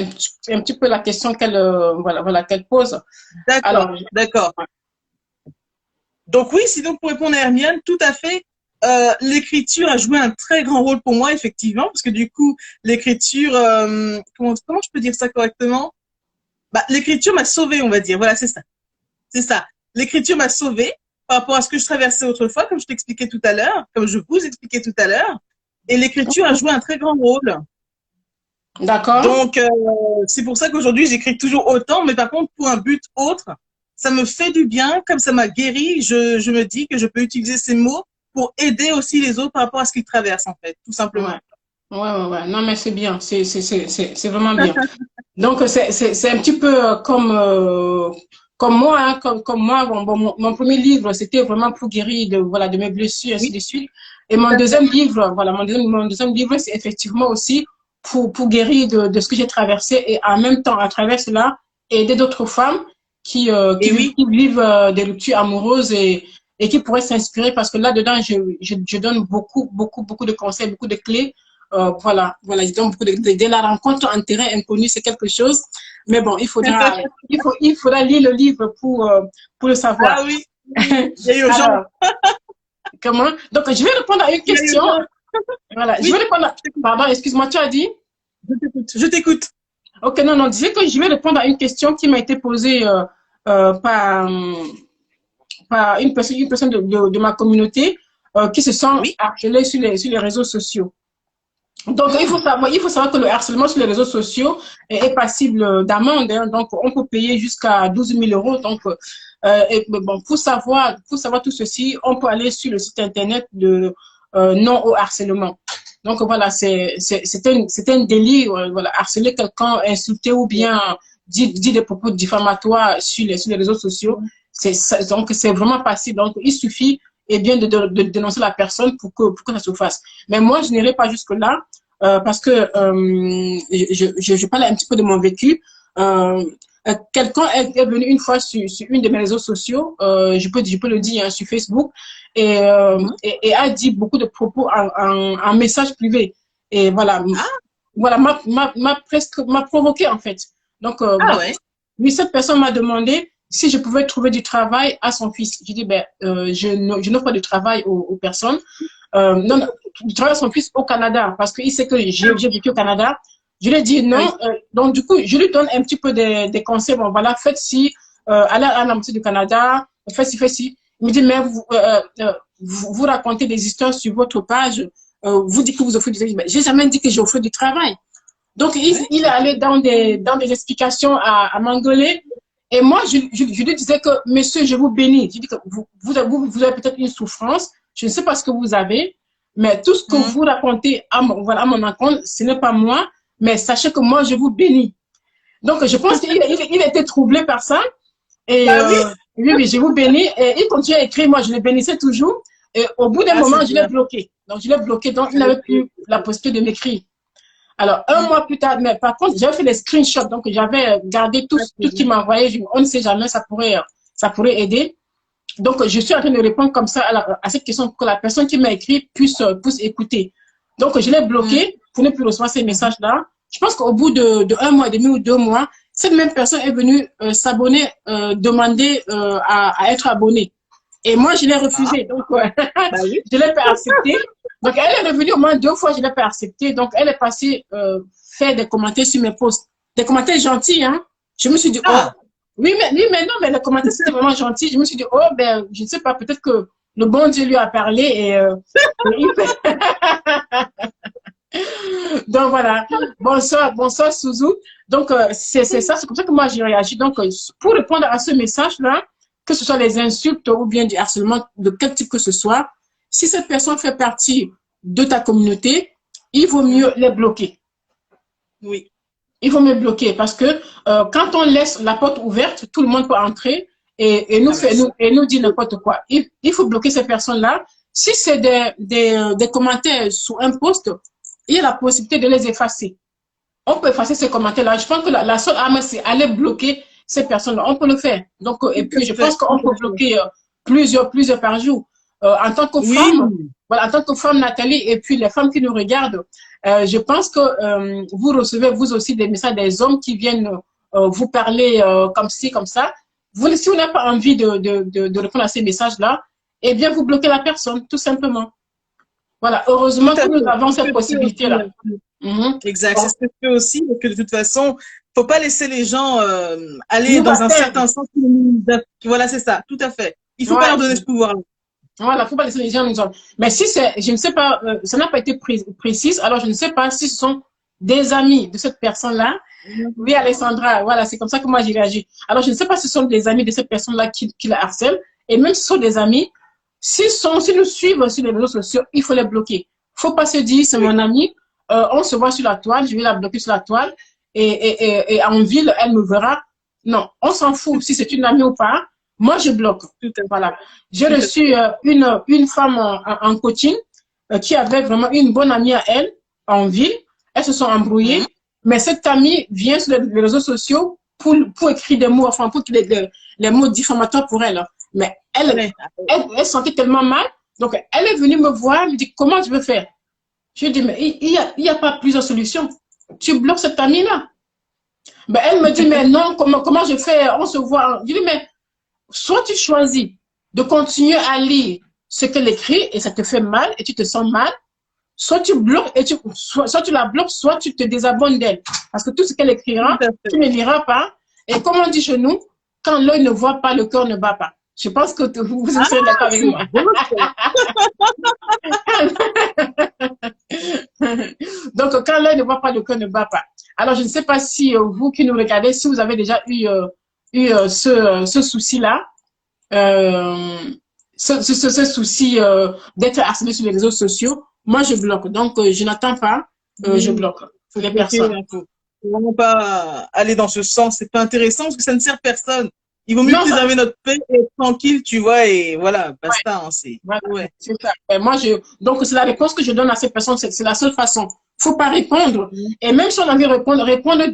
[SPEAKER 1] un petit peu la question qu'elle voilà, qu'elle pose.
[SPEAKER 2] D'accord,
[SPEAKER 1] Alors,
[SPEAKER 2] d'accord. Donc oui, sinon pour répondre à Hermione, tout à fait. L'écriture a joué un très grand rôle pour moi, effectivement, parce que du coup, l'écriture, comment je peux dire ça correctement? Bah, l'écriture m'a sauvé, on va dire. Voilà, c'est ça. C'est ça. L'écriture m'a sauvé par rapport à ce que je traversais autrefois, comme je t'expliquais tout à l'heure, comme je vous expliquais tout à l'heure. Et l'écriture a joué un très grand rôle.
[SPEAKER 1] d'accord.
[SPEAKER 2] Donc, c'est pour ça qu'aujourd'hui, j'écris toujours autant, mais par contre, pour un but autre, ça me fait du bien, comme ça m'a guéri, je me dis que je peux utiliser ces mots pour aider aussi les autres par rapport à ce qu'ils traversent, en fait, tout simplement.
[SPEAKER 1] Ouais. Ouais. Non, mais c'est bien. C'est vraiment bien. Donc, c'est un petit peu comme moi, hein, comme moi. Mon premier livre, c'était vraiment pour guérir voilà, de mes blessures, ainsi
[SPEAKER 2] Oui,
[SPEAKER 1] de suite. Et
[SPEAKER 2] tout
[SPEAKER 1] mon
[SPEAKER 2] à fait.
[SPEAKER 1] deuxième livre, voilà, mon deuxième livre, c'est effectivement aussi pour guérir de ce que j'ai traversé et en même temps, à travers cela, aider d'autres femmes
[SPEAKER 2] Et oui,
[SPEAKER 1] qui vivent des ruptures amoureuses et qui pourraient s'inspirer parce que là-dedans, je donne beaucoup de conseils, beaucoup de clés. Voilà, je donne beaucoup dès la rencontre en terrain inconnu, c'est quelque chose. Mais bon, il faudra lire le livre pour le savoir.
[SPEAKER 2] ah oui, il y a urgence,
[SPEAKER 1] Alors, comment? Donc, je vais répondre à une
[SPEAKER 2] il y a
[SPEAKER 1] question.
[SPEAKER 2] urgence.
[SPEAKER 1] Voilà, je vais
[SPEAKER 2] Oui,
[SPEAKER 1] répondre.
[SPEAKER 2] je t'écoute.
[SPEAKER 1] Pardon, excuse-moi, tu as dit?
[SPEAKER 2] Je t'écoute. Je t'écoute.
[SPEAKER 1] Ok, non, non, disais que je vais répondre à une question qui m'a été posée par une personne de ma communauté qui se sent
[SPEAKER 2] Oui.
[SPEAKER 1] harcelée sur les réseaux sociaux. Donc,
[SPEAKER 2] Hmm.
[SPEAKER 1] il faut savoir que le harcèlement sur les réseaux sociaux est passible d'amende. Hein, donc, on peut payer jusqu'à 12 000 euros. Donc, bon, pour savoir tout ceci, on peut aller sur le site internet de Non au harcèlement. Donc voilà, c'était un délit, voilà, harceler quelqu'un, insulter ou bien dire des propos diffamatoires sur les réseaux sociaux. Donc c'est vraiment passé. Donc il suffit bien de dénoncer la personne pour que ça se fasse. Mais moi, je n'irai pas jusque là parce que je parle un petit peu de mon vécu. Quelqu'un est venu une fois sur une de mes réseaux sociaux, je peux le dire, hein, sur Facebook, et a dit beaucoup de propos en message privé. Et voilà, voilà, m'a provoqué en fait. Donc,
[SPEAKER 2] Ouais.
[SPEAKER 1] oui, cette personne m'a demandé si je pouvais trouver du travail à son fils. J'ai dit, ben, je n'offre pas de travail aux personnes. Non, non, du travail à son fils au Canada, parce qu'il sait que j'ai vécu au Canada. Je lui ai dit non.
[SPEAKER 2] Oui.
[SPEAKER 1] Donc, du coup, je lui donne un petit peu des conseils. Bon, voilà, faites ci, allez à l'ambassade du Canada, faites ci, faites ci. Il me dit, mais vous racontez des histoires sur votre page, vous dites que vous offrez du travail. J'ai jamais dit que j'offre du travail. Donc, il est allé dans des explications à m'engueuler. Et moi, je lui disais que, monsieur, je vous bénis. Je dis que vous avez peut-être une souffrance. Je ne sais pas ce que vous avez, mais tout ce que vous racontez voilà, à mon encontre, ce n'est pas moi, mais sachez que moi, je vous bénis. Donc, je pense qu'il a été troublé par ça. Et oui, je vous bénis. Et il continue à écrire. Moi, je le bénissais toujours. Et au bout d'un moment, je l'ai bloqué. Donc, je l'ai bloqué. Donc, il n'avait plus la possibilité de m'écrire. Alors, un mois plus tard, mais par contre, j'avais fait les screenshots, donc j'avais gardé tout ce qu'il m'a envoyé. On ne sait jamais, ça pourrait aider. Donc, je suis en train de répondre comme ça à cette question pour que la personne qui m'a écrit puisse écouter. Donc, je l'ai bloqué pour ne plus recevoir ces messages-là. Je pense qu'au bout de 1 mois et demi ou 2 mois, cette même personne est venue s'abonner, demander à être abonnée. Et moi, je l'ai refusé. Donc, je l'ai pas accepté. Donc, elle est revenue au moins 2 fois, je ne l'ai pas accepté. Donc, elle est passée faire des commentaires sur mes posts. Des commentaires gentils, hein. Je me suis dit, oh, oui, mais non, mais les commentaires, c'était vraiment gentil. Je me suis dit, oh, ben, je ne sais pas, peut-être que le bon Dieu lui a parlé et Donc, voilà. Bonsoir, Suzu. Donc, c'est ça, c'est comme ça que moi, j'ai réagi. Donc, pour répondre à ce message-là, que ce soit les insultes ou bien du harcèlement de quel type que ce soit, si cette personne fait partie de ta communauté, il vaut mieux les bloquer.
[SPEAKER 2] Oui.
[SPEAKER 1] Il vaut mieux bloquer parce que quand on laisse la porte ouverte, tout le monde peut entrer et nous dire n'importe quoi. Il faut bloquer ces personnes-là. Si c'est des commentaires sous un post, il y a la possibilité de les effacer. On peut effacer ces commentaires-là. Je pense que la seule arme, c'est aller bloquer ces personnes-là. On peut le faire. Donc, et puis, je pense qu'on peut bloquer plusieurs par jour. En tant que femme, voilà, en tant que femme, Nathalie, et puis les femmes qui nous regardent, je pense que vous recevez vous aussi des messages des hommes qui viennent vous parler comme ci, comme ça. Si vous n'avez pas envie de répondre à ces messages-là, eh bien, vous bloquez la personne, tout simplement. Voilà, heureusement que nous avons cette possibilité-là.
[SPEAKER 2] Exact, c'est ce que je fais aussi, parce que de toute façon, faut pas laisser les gens aller dans un certain sens. Voilà, c'est ça, tout à fait. Il faut pas leur donner ce pouvoir-là.
[SPEAKER 1] Voilà, faut pas laisser les gens nous entendre. Mais si c'est, je ne sais pas, ça n'a pas été précis, alors je ne sais pas si ce sont des amis de cette personne-là. Oui, Alessandra, voilà, c'est comme ça que moi j'ai réagi. Alors je ne sais pas si ce sont des amis de cette personne-là qui la harcèlent, et même si ce sont des amis, s'ils nous suivent sur les réseaux sociaux, il faut les bloquer. Faut pas se dire, c'est mon ami, on se voit sur la toile, je vais la bloquer sur la toile, et en ville, elle me verra. Non, on s'en fout si c'est une amie ou pas. Moi, je bloque. Voilà. J'ai reçu une femme en coaching qui avait vraiment une bonne amie à elle en ville. Elles se sont embrouillées, mais cette amie vient sur les réseaux sociaux pour écrire des mots, enfin, pour les mots diffamatoires pour elle. Mais elle sentait tellement mal. Donc, elle est venue me voir, elle me dit, comment je veux faire? Je lui dis, mais il y a pas plusieurs solutions. Tu bloques cette amie-là. Ben, elle me dit, mais non, comment je fais? On se voit. Je lui dis, mais soit tu choisis de continuer à lire ce qu'elle écrit et ça te fait mal et tu te sens mal, soit tu bloques et soit tu la bloques, soit tu te désabonnes d'elle. Parce que tout ce qu'elle écrira, tu ne liras pas. Et comme on dit chez nous, quand l'œil ne voit pas, le cœur ne bat pas. Je pense que vous serez d'accord avec moi. Donc, quand l'œil ne voit pas, le cœur ne bat pas. Alors, je ne sais pas si vous qui nous regardez, si vous avez déjà eu ce souci-là, ce souci d'être harcelé sur les réseaux sociaux, moi, je bloque. Donc, je n'attends pas, je
[SPEAKER 2] Oui,
[SPEAKER 1] bloque
[SPEAKER 2] faut
[SPEAKER 1] les
[SPEAKER 2] bloquer,
[SPEAKER 1] personnes.
[SPEAKER 2] hein, faut vraiment pas aller dans ce sens. C'est pas intéressant parce que ça ne sert personne. Il vaut mieux
[SPEAKER 1] Non, ça,
[SPEAKER 2] préserver notre paix et être tranquille, tu vois, et voilà, basta, hein, c'est,
[SPEAKER 1] voilà,
[SPEAKER 2] ouais.
[SPEAKER 1] c'est ça. Et moi, donc, c'est la réponse que je donne à cette personne, c'est la seule façon. Faut pas répondre. Et même si on a envie de répondre, répondre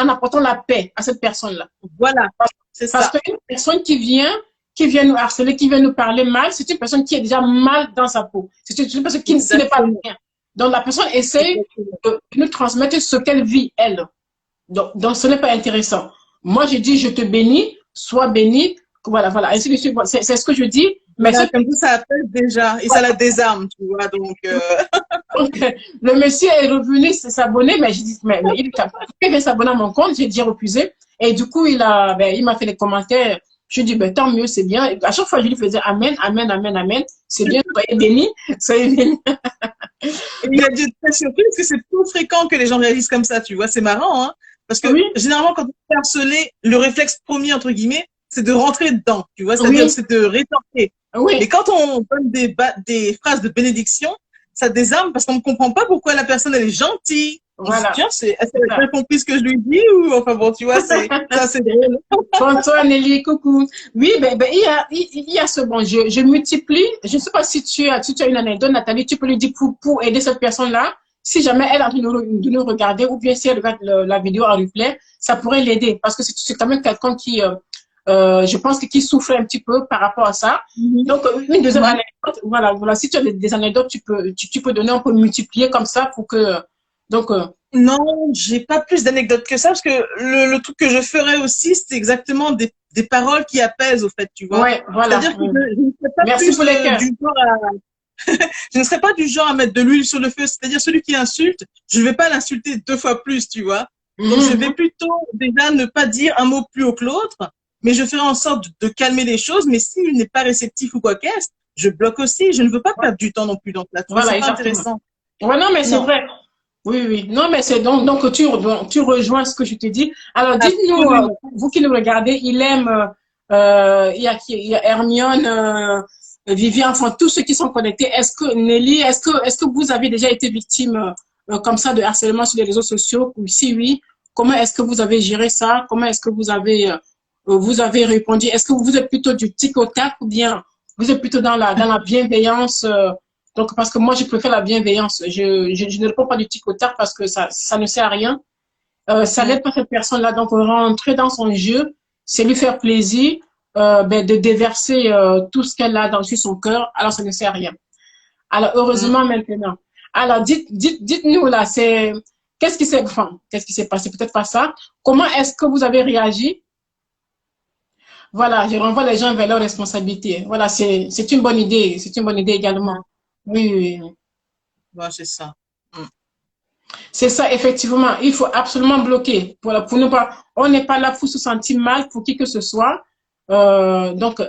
[SPEAKER 1] en apportant la paix à cette personne-là.
[SPEAKER 2] Voilà, c'est
[SPEAKER 1] Parce
[SPEAKER 2] ça.
[SPEAKER 1] qu'une personne qui vient nous harceler, qui vient nous parler mal, c'est une personne qui est déjà mal dans sa peau. C'est une personne qui n'est pas
[SPEAKER 2] Exactement,
[SPEAKER 1] bien. Donc, la personne essaie
[SPEAKER 2] exactement.
[SPEAKER 1] de nous transmettre ce qu'elle vit, elle. Donc, ce n'est pas intéressant. Moi, je dis, je te bénis, sois béni, voilà, voilà, ainsi de suite. C'est ce que je dis, mais
[SPEAKER 2] Voilà, comme ça apaise déjà et ça la désarme, tu vois, donc,
[SPEAKER 1] donc, le monsieur est revenu s'abonner, mais j'ai dit, mais il vient s'abonner à mon compte, j'ai dit refusé. Et du coup, il m'a fait des commentaires. Je dis, ben, tant mieux, c'est bien. Et à chaque fois, je lui faisais Amen, Amen, Amen, Amen. C'est bien, soyez bénis, soyez bénis.
[SPEAKER 2] et il a dû être très surpris parce que c'est peu fréquent que les gens réagissent comme ça, tu vois, c'est marrant, hein, parce que
[SPEAKER 1] Oui,
[SPEAKER 2] généralement, quand on est harcelé, le réflexe premier, entre guillemets, c'est de rentrer dedans, tu vois, c'est-à-dire
[SPEAKER 1] oui,
[SPEAKER 2] c'est de rétorquer. Mais
[SPEAKER 1] oui,
[SPEAKER 2] quand on donne des phrases de bénédiction, ça désarme parce qu'on ne comprend pas pourquoi la personne, elle est gentille. On se dit,
[SPEAKER 1] voilà,
[SPEAKER 2] tiens, est-ce
[SPEAKER 1] c'est
[SPEAKER 2] qu'elle a
[SPEAKER 1] ça.
[SPEAKER 2] bien compris ce que je lui dis ou, enfin bon, tu vois, c'est drôle.
[SPEAKER 1] Bonsoir Nelly, coucou. Oui, il y a ce bon jeu. Je multiplie. Je ne sais pas si tu as une anecdote, Nathalie, tu peux lui dire pour aider cette personne-là. Si jamais elle est en train de nous regarder ou bien si elle regarde la vidéo en replay, ça pourrait l'aider parce que c'est quand même quelqu'un je pense, qui souffre un petit peu par rapport à ça.
[SPEAKER 2] Mhm.
[SPEAKER 1] Donc, une deuxième
[SPEAKER 2] Mhm.
[SPEAKER 1] anecdote, voilà. Si tu as des anecdotes, tu peux donner, on peut multiplier comme ça pour que, donc,
[SPEAKER 2] Non, j'ai pas plus d'anecdotes que ça parce que le truc que je ferais aussi, c'est exactement des paroles qui apaisent, au fait, tu vois.
[SPEAKER 1] ouais, voilà.
[SPEAKER 2] C'est-à-dire que je ne serais pas
[SPEAKER 1] Merci
[SPEAKER 2] plus
[SPEAKER 1] pour les cœurs.
[SPEAKER 2] du genre je ne serais pas du genre à mettre de l'huile sur le feu. C'est-à-dire celui qui insulte, je ne vais pas l'insulter deux fois plus, tu vois. Donc je vais
[SPEAKER 1] Mhm.
[SPEAKER 2] plutôt déjà ne pas dire un mot plus haut que l'autre, mais je ferai en sorte de calmer les choses. Mais s'il n'est pas réceptif ou quoi qu'est-ce, je bloque aussi. Je ne veux pas perdre du temps non plus dans là, tu vois.
[SPEAKER 1] Voilà,
[SPEAKER 2] C'est pas
[SPEAKER 1] exactement.
[SPEAKER 2] intéressant.
[SPEAKER 1] Ouais, non, mais c'est
[SPEAKER 2] Non,
[SPEAKER 1] vrai. Oui, oui. Non, mais c'est donc tu rejoins ce que je te dis. Alors, dites-nous,
[SPEAKER 2] absolument.
[SPEAKER 1] vous qui nous regardez, il y a Hermione, Vivian, enfin, tous ceux qui sont connectés. Est-ce que, Nelly, est-ce que vous avez déjà été victime comme ça de harcèlement sur les réseaux sociaux? Si oui, comment est-ce que vous avez géré ça? Comment est-ce que vous avez répondu? Est-ce que vous êtes plutôt du tic au tac ou bien vous êtes plutôt dans la bienveillance? Donc, parce que moi, je préfère la bienveillance. Je ne réponds pas du tic au tac parce que ça ne sert à rien. Ça
[SPEAKER 2] Mm.
[SPEAKER 1] n'aide pas cette personne-là. Donc, rentrer dans son jeu, c'est lui faire plaisir, de déverser tout ce qu'elle a sur son cœur. Alors, ça ne sert à rien. Alors,
[SPEAKER 2] Mm.
[SPEAKER 1] heureusement maintenant. Alors, dites-nous là, qu'est-ce qui s'est passé? Peut-être pas ça. Comment est-ce que vous avez réagi? Voilà, je renvoie les gens vers leurs responsabilités. Voilà, c'est une bonne idée. C'est une bonne idée également.
[SPEAKER 2] Mm.
[SPEAKER 1] Oui, oui, oui.
[SPEAKER 2] Ouais, c'est ça. Mm.
[SPEAKER 1] C'est ça, effectivement. Il faut absolument bloquer. Voilà, pour ne pas, on n'est pas là pour se sentir mal pour qui que ce soit. Donc,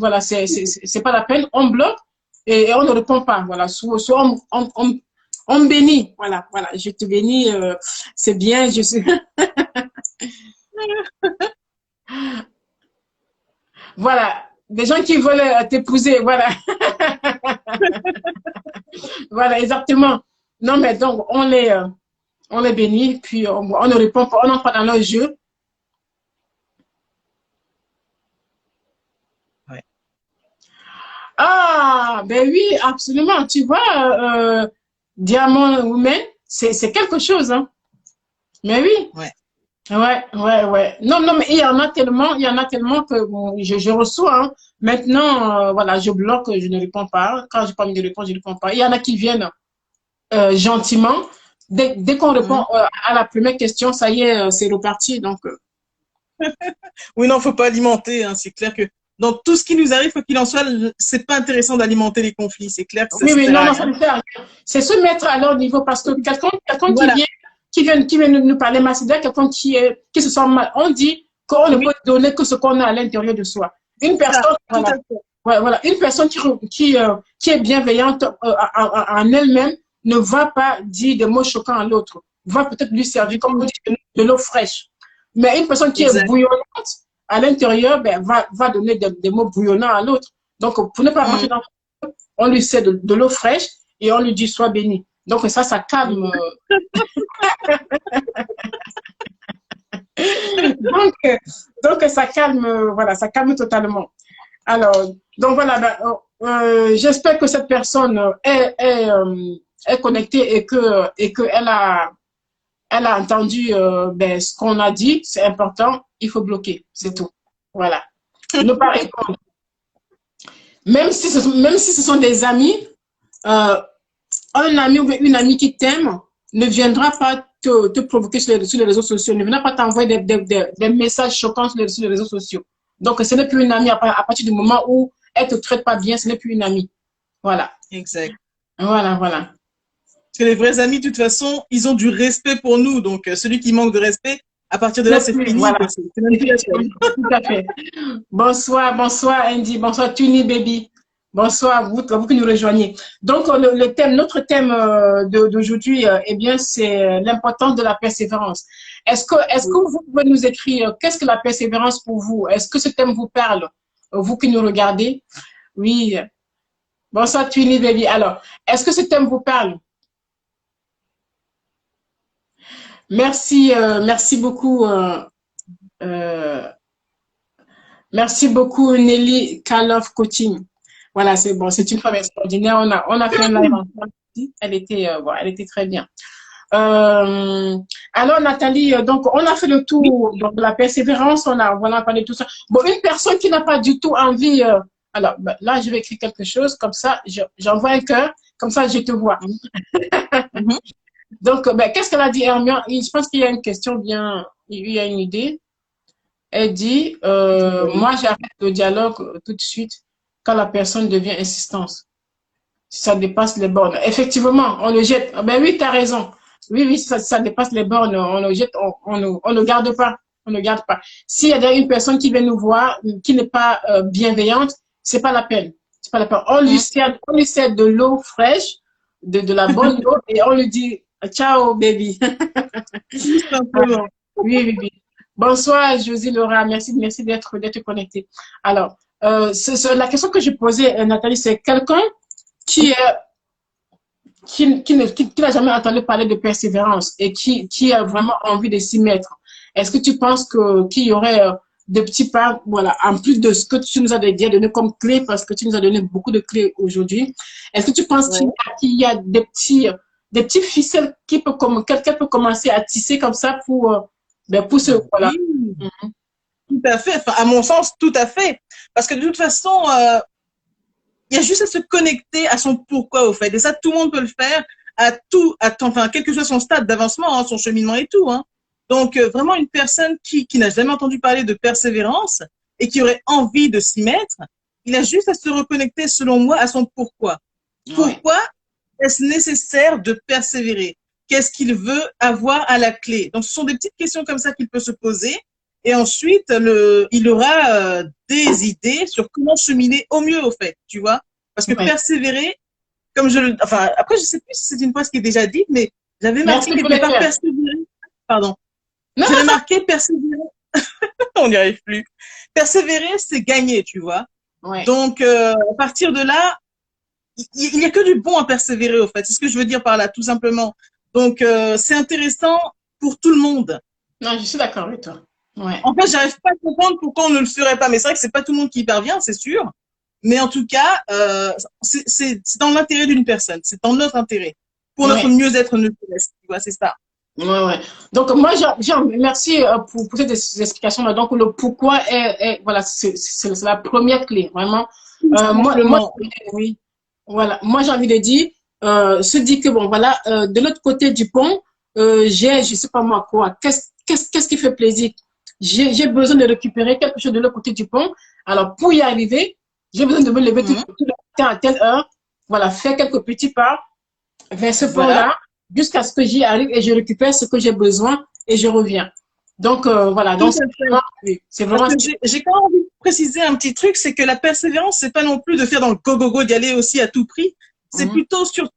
[SPEAKER 1] voilà, c'est pas la peine. On bloque et on ne répond pas. Voilà, soit on bénit. Voilà, voilà. Je te bénis. C'est bien. Je suis. Voilà. Des gens qui veulent t'épouser. Voilà. Voilà, exactement. Non, mais donc, on les bénit, puis on ne répond pas, on n'entre pas dans leur jeu.
[SPEAKER 2] Ouais.
[SPEAKER 1] Ah, ben oui, absolument. Tu vois, Diamond Women, c'est quelque chose, hein. Mais oui,
[SPEAKER 2] Ouais.
[SPEAKER 1] ouais, ouais, ouais. Non, non, mais il y en a tellement que bon, je reçois, hein. Maintenant, voilà, je bloque, je ne réponds pas. Quand j'ai pas envie de répondre, je ne réponds pas. Il y en a qui viennent gentiment. Dès qu'on répond
[SPEAKER 2] Mm.
[SPEAKER 1] à la première question, ça y est, c'est reparti. Donc,
[SPEAKER 2] Oui, non, faut pas alimenter, hein. C'est clair que dans tout ce qui nous arrive, quoi qu'il en soit, c'est pas intéressant d'alimenter les conflits. C'est clair que ça
[SPEAKER 1] oui, oui,
[SPEAKER 2] sert
[SPEAKER 1] non,
[SPEAKER 2] à
[SPEAKER 1] non, ça
[SPEAKER 2] rien.
[SPEAKER 1] ne fait rien. C'est se mettre à leur niveau parce que quelqu'un
[SPEAKER 2] Voilà.
[SPEAKER 1] qui vient nous parler mal, c'est quelqu'un qui se sent mal. On dit qu'on ne
[SPEAKER 2] Oui,
[SPEAKER 1] peut donner que ce qu'on a à l'intérieur de soi. Une
[SPEAKER 2] ça,
[SPEAKER 1] personne,
[SPEAKER 2] tout
[SPEAKER 1] voilà,
[SPEAKER 2] à fait.
[SPEAKER 1] ouais, voilà, une personne qui est bienveillante en elle-même ne va pas dire des mots choquants à l'autre. Va peut-être lui servir,
[SPEAKER 2] Du
[SPEAKER 1] comme on
[SPEAKER 2] tout.
[SPEAKER 1] dit, de l'eau fraîche. Mais une personne qui est
[SPEAKER 2] Exact.
[SPEAKER 1] bouillonnante à l'intérieur, ben, va donner des mots bouillonnants à l'autre. Donc, pour ne pas rentrer
[SPEAKER 2] Mm.
[SPEAKER 1] dans on lui sert de l'eau fraîche et on lui dit sois béni. Donc ça calme. donc ça calme, voilà, ça calme totalement. Alors, donc voilà, j'espère que cette personne est connectée et que elle a entendu ce qu'on a dit, c'est important, il faut bloquer, c'est tout. Voilà. Ne pas répondre. Même si ce sont des amis, un ami ou une amie qui t'aime ne viendra pas te provoquer sur les réseaux sociaux, ne viendra pas t'envoyer des messages choquants sur les réseaux sociaux. Donc, ce n'est plus une amie à partir du moment où elle ne te traite pas bien, ce n'est plus une amie. Voilà.
[SPEAKER 2] Exact.
[SPEAKER 1] Voilà.
[SPEAKER 2] Parce que les vrais amis, de toute façon, ils ont du respect pour nous. Donc, celui qui manque de respect, à partir de là, c'est fini.
[SPEAKER 1] Voilà.
[SPEAKER 2] C'est même plus la peine.
[SPEAKER 1] Tout à fait. Bonsoir Andy. Bonsoir Tuni Baby. Bonsoir vous qui nous rejoignez. Donc, notre thème d'aujourd'hui, eh bien, c'est l'importance de la persévérance. Est-ce que vous pouvez nous écrire qu'est-ce que la persévérance pour vous? Est-ce que ce thème vous parle, vous qui nous regardez? Oui. Bonsoir Tuni Baby. Alors, est-ce que ce thème vous parle? Merci beaucoup. Merci beaucoup Nelly Kalov Coaching. Voilà, c'est bon, c'est une femme extraordinaire. On a fait un live ensemble. Elle était très bien. Alors Nathalie, donc on a fait le tour donc de la persévérance, on a parlé de tout ça. Bon, une personne qui n'a pas du tout envie, alors là je vais écrire quelque chose comme ça, j'envoie un cœur, comme ça je te vois. Donc qu'est-ce qu'elle a dit Hermione? Je pense qu'il y a une question bien, il y a une idée. Elle dit, moi j'arrête le dialogue tout de suite quand la personne devient insistante. Si ça dépasse les bornes. Effectivement, on le jette. Ben oui, tu as raison. Oui, ça dépasse les bornes, on le jette, on ne garde pas. On ne garde pas. S'il y a une personne qui vient nous voir, qui n'est pas bienveillante, c'est pas la peine. C'est pas la peine. On lui sert de l'eau fraîche, de la bonne eau, et on lui dit, ciao, baby.
[SPEAKER 2] Tout simplement.
[SPEAKER 1] Oui. Bonsoir, Josie Laura. Merci d'être connectée. Alors, la question que je posais, Nathalie, c'est quelqu'un qui n'a jamais entendu parler de persévérance et qui a vraiment envie de s'y mettre. Est-ce que tu penses qu'il y aurait des petits pas, voilà, en plus de ce que tu nous as donné comme clé, parce que tu nous as donné beaucoup de clés aujourd'hui, est-ce que tu penses qu'il y a des petits ficelles qu'elle peut commencer à tisser comme ça pour ce, voilà.
[SPEAKER 2] Tout à fait. Enfin, à mon sens, tout à fait. Parce que de toute façon, il y a juste à se connecter à son pourquoi, au fait. Et ça, tout le monde peut le faire enfin, quel que soit son stade d'avancement, hein, son cheminement et tout, hein. Donc, vraiment, une personne qui n'a jamais entendu parler de persévérance et qui aurait envie de s'y mettre, il a juste à se reconnecter, selon moi, à son pourquoi. Pourquoi est-ce nécessaire de persévérer? Qu'est-ce qu'il veut avoir à la clé? Donc, ce sont des petites questions comme ça qu'il peut se poser. Et ensuite, il aura des idées sur comment cheminer au mieux, au fait, tu vois. Parce que persévérer, enfin, après, je sais plus si c'est une phrase qui est déjà dite, mais j'avais marqué quelque part persévérer. Pardon. J'avais marqué persévérer. On n'y arrive plus. Persévérer, c'est gagner, tu vois.
[SPEAKER 1] Ouais.
[SPEAKER 2] Donc, à partir de là, il n'y a que du bon à persévérer, au fait. C'est ce que je veux dire par là, tout simplement. Donc, c'est intéressant pour tout le monde.
[SPEAKER 1] Non, je suis d'accord avec toi. Ouais.
[SPEAKER 2] En fait, j'arrive pas à comprendre pourquoi on ne le ferait pas. Mais c'est vrai que c'est pas tout le monde qui y parvient, c'est sûr. Mais en tout cas, c'est dans l'intérêt d'une personne. C'est dans notre intérêt. Pour notre mieux-être, notre reste. Tu vois, c'est ça.
[SPEAKER 1] Ouais. Donc, moi, merci pour ces explications-là. Donc, le pourquoi voilà, c'est la première clé, vraiment. Oui. Voilà. Moi, j'ai envie de dire, se dire que, bon, voilà, de l'autre côté du pont, je sais pas moi quoi. Qu'est-ce qui fait plaisir? J'ai besoin de récupérer quelque chose de l'autre côté du pont. Alors, pour y arriver, j'ai besoin de me lever tout le matin à telle heure. Voilà, faire quelques petits pas vers ce pont-là, jusqu'à ce que j'y arrive et je récupère ce que j'ai besoin et je reviens. Donc, voilà. Donc, c'est vraiment.
[SPEAKER 2] J'ai quand même envie de préciser un petit truc, c'est que la persévérance, c'est pas non plus de faire dans le go-go-go, d'y aller aussi à tout prix. C'est plutôt surtout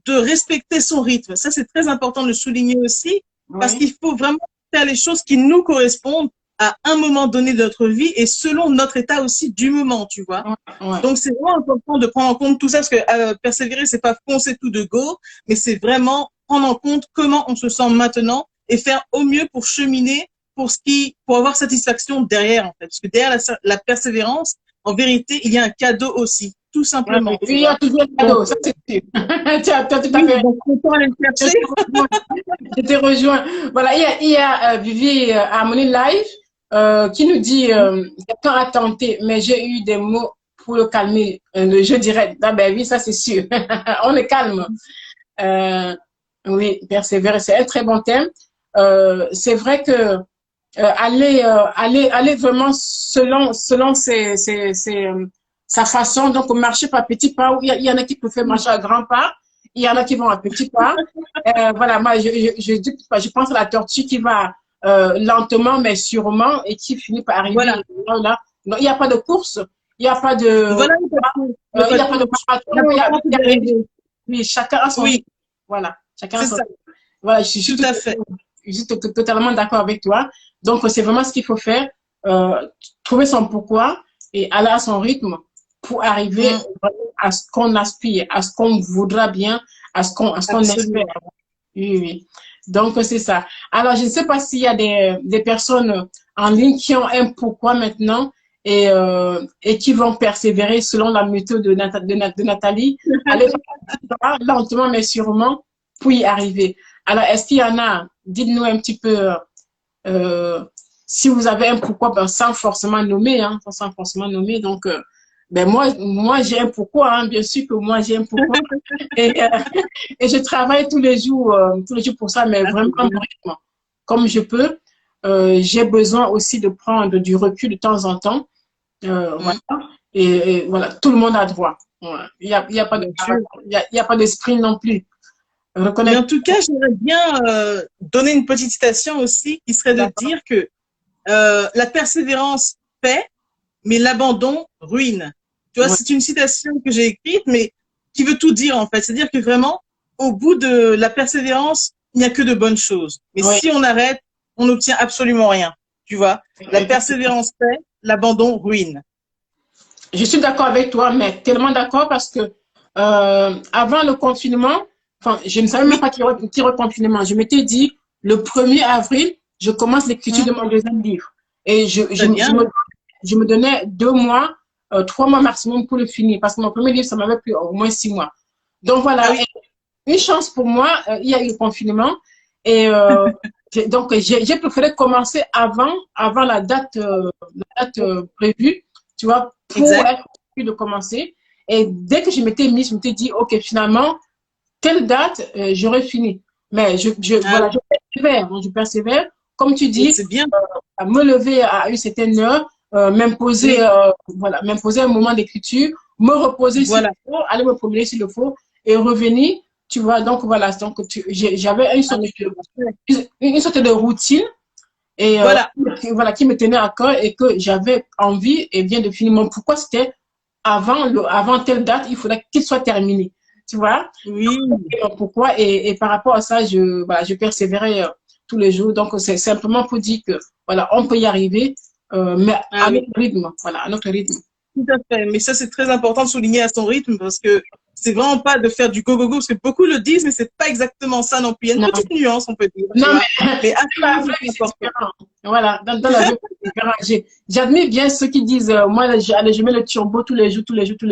[SPEAKER 2] de respecter son rythme. Ça, c'est très important de le souligner aussi, parce qu'il faut vraiment faire les choses qui nous correspondent à un moment donné de notre vie et selon notre état aussi du moment, tu vois.
[SPEAKER 1] Ouais.
[SPEAKER 2] Donc, c'est vraiment important de prendre en compte tout ça parce que persévérer, c'est pas foncer tout de go, mais c'est vraiment prendre en compte comment on se sent maintenant et faire au mieux pour cheminer pour avoir satisfaction derrière, en fait. Parce que derrière la persévérance, en vérité, il y a un cadeau aussi, tout simplement.
[SPEAKER 1] Oui, il y a toujours un cadeau, ça c'est sûr. Tu as tout à
[SPEAKER 2] Oui,
[SPEAKER 1] fait.
[SPEAKER 2] donc, on peut aller le chercher.
[SPEAKER 1] Je te rejoins. Voilà, il y a Vivi Harmony Live qui nous dit quelqu'un a tenté, mais j'ai eu des mots pour le calmer. Je dirais, ah ben oui, ça c'est sûr. On est calme. Oui, persévérer, c'est un très bon thème. C'est vrai que aller vraiment selon sa façon, donc marcher par petits pas. Il y en a qui préfèrent marcher à grands pas, il y en a qui vont à petits pas. Voilà, moi je pense à la tortue qui va lentement mais sûrement et qui finit par arriver.
[SPEAKER 2] Voilà.
[SPEAKER 1] Là. Donc, il n'y a pas de course, il n'y a pas de,
[SPEAKER 2] Voilà,
[SPEAKER 1] il n'y a pas de marathon, oui, chacun a son rythme. Voilà, chacun a son rythme. Voilà, je suis
[SPEAKER 2] tout à fait.
[SPEAKER 1] Je suis totalement d'accord avec toi. Donc, c'est vraiment ce qu'il faut faire, trouver son pourquoi et aller à son rythme pour arriver à ce qu'on aspire, à ce qu'on voudra bien, à ce qu'on espère. Oui, oui. Donc, c'est ça. Alors, je ne sais pas s'il y a des personnes en ligne qui ont un pourquoi maintenant et qui vont persévérer selon la méthode de Nathalie, aller lentement mais sûrement pour y arriver. Alors, est-ce qu'il y en a? Dites-nous un petit peu si vous avez un pourquoi, ben, sans forcément nommer, hein, sans forcément nommer. Donc, ben moi j'ai un pourquoi, hein, bien sûr que moi j'ai un pourquoi. et, et je travaille tous les jours pour ça, mais vraiment comme je peux. J'ai besoin aussi de prendre du recul de temps en temps. Voilà. Et voilà, tout le monde a droit. Voilà. Il y a pas de, il y a pas d'esprit non plus.
[SPEAKER 2] Mais en tout cas, j'aimerais bien donner une petite citation aussi qui serait de dire que la persévérance paie, mais l'abandon ruine. Tu vois, c'est une citation que j'ai écrite, mais qui veut tout dire en fait. C'est-à-dire que vraiment, au bout de la persévérance, il n'y a que de bonnes choses. Mais si on arrête, on n'obtient absolument rien. Tu vois, la persévérance paie, l'abandon ruine.
[SPEAKER 1] Je suis d'accord avec toi, mais tellement d'accord parce que avant le confinement, enfin, je ne savais même pas qu'il y aurait confinement. Je m'étais dit, le 1er avril, je commence l'écriture de mon deuxième livre. Et je me donnais 2 mois, 3 mois maximum pour le finir. Parce que mon premier livre, ça m'avait pris au moins 6 mois. Donc voilà, une chance pour moi, il y a eu le confinement. Et donc, j'ai préféré commencer avant la date prévue, tu vois, pour être sûr de commencer. Et dès que je m'étais mise, je m'étais dit, OK, finalement, telle date, j'aurais fini. Mais voilà, je persévère. Comme tu dis, à me lever à une certaine heure, m'imposer un moment d'écriture, me reposer s'il le faut, aller me promener s'il le faut et revenir. Tu vois, donc voilà, donc j'avais une sorte de routine et voilà qui me tenait à cœur et que j'avais envie et bien de finir. Mon pourquoi c'était avant telle date, il faudrait qu'il soit terminé. Tu vois?
[SPEAKER 2] Oui.
[SPEAKER 1] Pourquoi et par rapport à ça, je persévérais tous les jours. Donc c'est simplement pour dire que voilà, on peut y arriver, mais à notre rythme. Voilà, à notre rythme.
[SPEAKER 2] Tout à fait. Mais ça, c'est très important de souligner à son rythme parce que c'est vraiment pas de faire du go-go-go parce que beaucoup le disent, mais c'est pas exactement ça non plus. Il y a une petite nuance, on peut dire.
[SPEAKER 1] Non, mais dans la vie, c'est différent. Voilà, dans la vie, c'est différent. J'admire bien ceux qui disent, moi, je mets le turbo tous les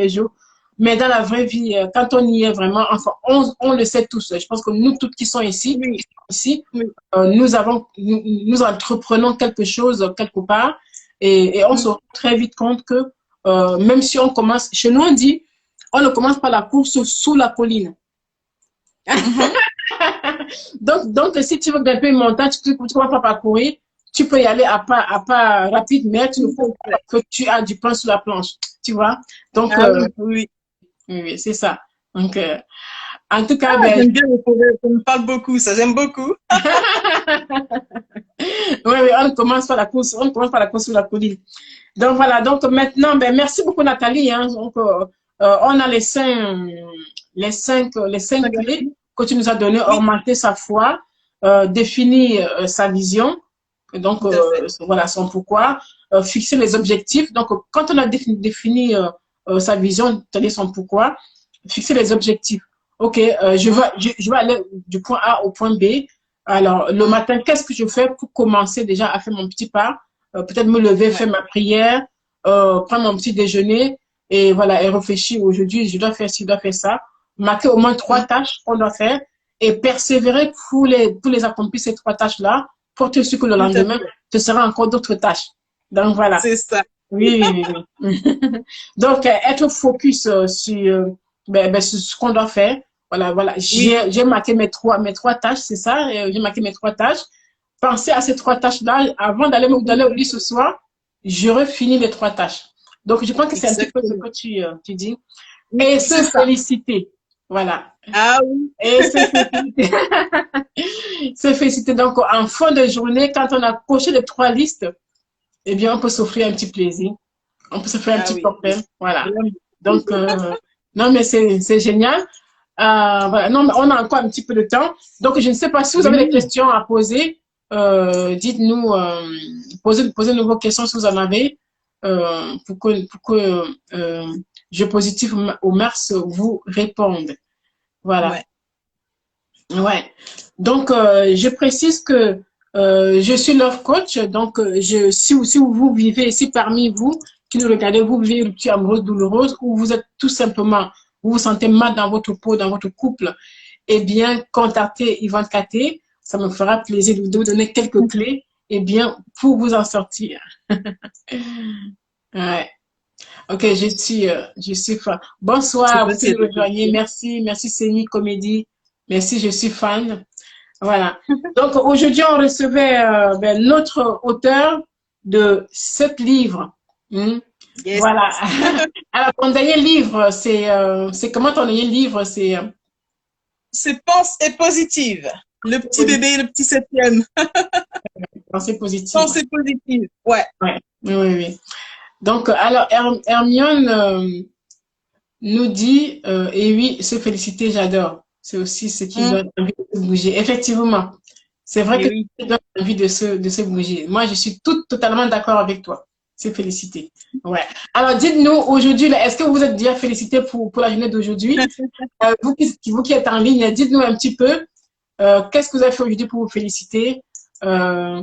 [SPEAKER 1] jours. Mais dans la vraie vie, quand on y est vraiment, enfin, on le sait tous. Je pense que nous toutes qui sont ici, nous entreprenons quelque chose quelque part et on se rend très vite compte que même si on commence, chez nous on dit, on ne commence pas la course sous la colline. donc, si tu veux grimper une montagne, tu ne commences pas par courir, tu peux y aller à pas rapide, mais tu ne faut pas que tu as du pain sur la planche, tu vois. Donc, oui, c'est ça. Donc, en tout cas,
[SPEAKER 2] j'aime bien ça me parle beaucoup, ça, j'aime beaucoup.
[SPEAKER 1] Oui, on commence par la course sur la colline. Donc voilà, donc maintenant, merci beaucoup Nathalie. Hein. Donc, on a les cinq clés que tu nous as données, augmenter sa foi, définir sa vision, Donc,
[SPEAKER 2] Tout à fait.
[SPEAKER 1] voilà, son pourquoi. Fixer les objectifs. Donc, quand on a défini sa vision, c'est-à-dire son pourquoi, fixer les objectifs. OK, je vais aller du point A au point B. Alors, le matin, qu'est-ce que je fais pour commencer déjà à faire mon petit pas? Peut-être me lever,
[SPEAKER 2] Ouais.
[SPEAKER 1] faire ma prière, prendre mon petit déjeuner et voilà, et réfléchir aujourd'hui, je dois faire ci, je dois faire ça. Marquer au moins trois
[SPEAKER 2] Mm.
[SPEAKER 1] tâches qu'on doit faire et persévérer pour les accomplir ces trois tâches-là, pour te sûr que le
[SPEAKER 2] Tout à
[SPEAKER 1] lendemain,
[SPEAKER 2] fait.
[SPEAKER 1] ce sera encore d'autres tâches. Donc voilà.
[SPEAKER 2] C'est ça.
[SPEAKER 1] Oui, oui, oui. Oui. Donc, être focus sur ce qu'on doit faire. Voilà, voilà.
[SPEAKER 2] Oui,
[SPEAKER 1] J'ai marqué mes trois tâches, c'est ça. J'ai marqué mes trois tâches. Pensez à ces trois tâches-là avant d'aller au lit ce soir. J'aurai fini les trois tâches. Donc, je crois que c'est un petit peu ce
[SPEAKER 2] exactement.
[SPEAKER 1] que tu dis.
[SPEAKER 2] Oui,
[SPEAKER 1] Et se
[SPEAKER 2] c'est ça.
[SPEAKER 1] féliciter. Voilà.
[SPEAKER 2] Ah oui,
[SPEAKER 1] Et se féliciter. Se féliciter. Donc, en fin de journée, quand on a coché les trois listes, eh bien, on peut s'offrir un petit plaisir. On peut se faire un
[SPEAKER 2] ah
[SPEAKER 1] petit
[SPEAKER 2] oui.
[SPEAKER 1] cocktail. Voilà.
[SPEAKER 2] Vraiment.
[SPEAKER 1] Donc, non, mais c'est génial. Voilà. Non, mais on a encore un petit peu de temps. Donc, je ne sais pas si vous avez des
[SPEAKER 2] Oui.
[SPEAKER 1] questions à poser. Dites-nous, posez-nous vos questions si vous en avez, pour que Je Positif au Mars vous réponde. Voilà.
[SPEAKER 2] Ouais.
[SPEAKER 1] Ouais. Donc, je précise que je suis love coach. Donc, si vous vivez, si parmi vous qui nous regardez, vous vivez une rupture amoureuse douloureuse ou vous êtes tout simplement, vous vous sentez mal dans votre peau, dans votre couple, eh bien, contactez Yvonne Katé. Ça me fera plaisir de vous donner quelques clés, eh bien, pour vous en sortir. Ouais. Ok, je suis fan.
[SPEAKER 2] C'est
[SPEAKER 1] Bonsoir, vous qui
[SPEAKER 2] possible.
[SPEAKER 1] nous rejoignez. Merci, merci Séni Comédie. Merci, je suis fan. Voilà. Donc aujourd'hui, on recevait notre auteur de 7 livres. Hmm.
[SPEAKER 2] Yes.
[SPEAKER 1] Voilà. Alors, ton dernier livre, c'est comment ton dernier livre?
[SPEAKER 2] C'est Pensée positive. Le petit bébé, le petit septième.
[SPEAKER 1] Pensée positive.
[SPEAKER 2] Pensée positive. Ouais.
[SPEAKER 1] Ouais. Oui, oui, oui. Donc, alors, Hermione nous dit, et oui, se féliciter, j'adore. C'est aussi ce qui me
[SPEAKER 2] Mm.
[SPEAKER 1] donne envie de se bouger. Effectivement, c'est vrai
[SPEAKER 2] Et
[SPEAKER 1] que
[SPEAKER 2] oui.
[SPEAKER 1] ça donne envie de se bouger. Moi, je suis totalement d'accord avec toi. C'est féliciter. Ouais. Alors, dites-nous aujourd'hui, est-ce que vous êtes déjà félicité pour la journée d'aujourd'hui? Vous qui êtes en ligne, dites-nous un petit peu, qu'est-ce que vous avez fait aujourd'hui pour vous féliciter? Euh,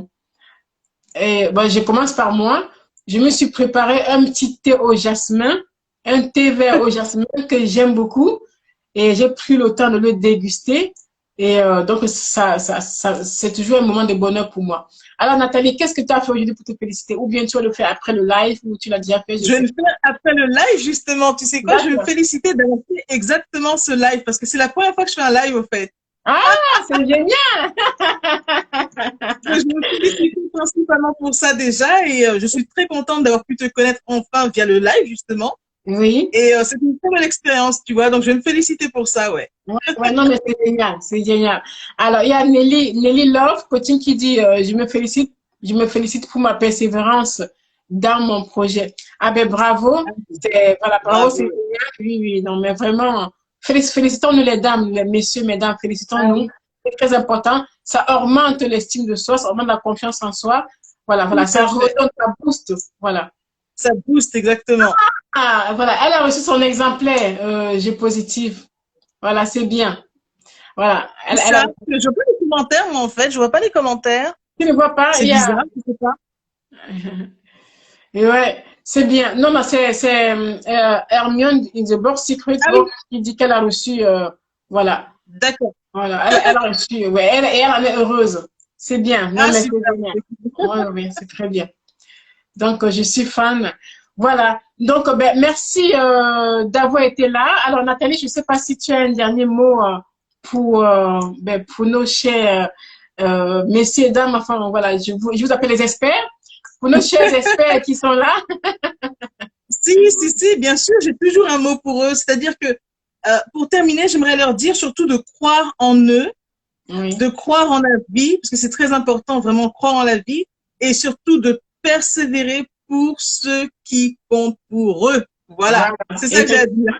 [SPEAKER 1] et bon, je commence par moi. Je me suis préparé un petit thé au jasmin, un thé vert au jasmin que j'aime beaucoup. Et j'ai pris le temps de le déguster. Et donc, c'est toujours un moment de bonheur pour moi. Alors, Nathalie, qu'est-ce que tu as fait aujourd'hui pour te féliciter? Ou bien tu vas le faire après le live, ou tu l'as déjà fait, je
[SPEAKER 2] Je vais
[SPEAKER 1] sais
[SPEAKER 2] le faire après le live, justement. Tu sais
[SPEAKER 1] pas.
[SPEAKER 2] quoi? Je vais me
[SPEAKER 1] D'accord.
[SPEAKER 2] féliciter d'avoir fait exactement ce live parce que c'est la première fois que je fais un live, au fait.
[SPEAKER 1] Ah, c'est génial!
[SPEAKER 2] Je me félicite principalement pour ça déjà et je suis très contente d'avoir pu te connaître enfin via le live, justement.
[SPEAKER 1] Oui.
[SPEAKER 2] Et c'est une très belle expérience, tu vois. Donc, je vais me féliciter pour ça, ouais.
[SPEAKER 1] Ouais, ouais, non, mais c'est génial, c'est génial. Alors, il y a Nelly Love, coaching, qui dit, je me félicite pour ma persévérance dans mon projet. Ah ben, bravo. Voilà, bravo, c'est
[SPEAKER 2] Bravo.
[SPEAKER 1] génial. Oui, oui, non, mais vraiment, félicitons-nous les dames, les messieurs, mesdames,
[SPEAKER 2] Ah
[SPEAKER 1] félicitons-nous.
[SPEAKER 2] oui,
[SPEAKER 1] C'est très important. Ça augmente l'estime de soi, ça augmente la confiance en soi. Voilà,
[SPEAKER 2] tout
[SPEAKER 1] voilà, ça
[SPEAKER 2] à fait.
[SPEAKER 1] redonne, ça booste. Voilà.
[SPEAKER 2] Ça booste exactement.
[SPEAKER 1] Ah, voilà, elle a reçu son exemplaire, G positif. Voilà, c'est bien. Voilà,
[SPEAKER 2] C'est
[SPEAKER 1] elle a
[SPEAKER 2] ça. Je vois pas les commentaires, moi, en fait. Je vois pas les commentaires.
[SPEAKER 1] tu ne vois pas,
[SPEAKER 2] C'est
[SPEAKER 1] il y a.
[SPEAKER 2] bizarre, je sais pas.
[SPEAKER 1] Et ouais, c'est bien. Non, non, c'est Hermione in the Box Secret
[SPEAKER 2] Ah oui,
[SPEAKER 1] Box qui dit qu'elle a reçu. Voilà.
[SPEAKER 2] d'accord.
[SPEAKER 1] Voilà. Elle a reçu. Ouais, elle en est heureuse. C'est bien. Non,
[SPEAKER 2] Ah,
[SPEAKER 1] mais c'est
[SPEAKER 2] super.
[SPEAKER 1] génial. Ouais, ouais, c'est très bien. Donc, je suis fan. Voilà. Donc, ben, merci d'avoir été là. Alors, Nathalie, je ne sais pas si tu as un dernier mot pour nos chers messieurs et dames. Enfin, voilà, je vous appelle les experts. Pour nos chers experts qui sont là.
[SPEAKER 2] Si, bien sûr, j'ai toujours un mot pour eux. C'est-à-dire que, pour terminer, j'aimerais leur dire surtout de croire en eux,
[SPEAKER 1] Oui.
[SPEAKER 2] de croire en la vie, parce que c'est très important, vraiment croire en la vie, et surtout de persévérer pour ceux qui comptent pour eux. Voilà,
[SPEAKER 1] Voilà.
[SPEAKER 2] c'est ça que j'ai à dire.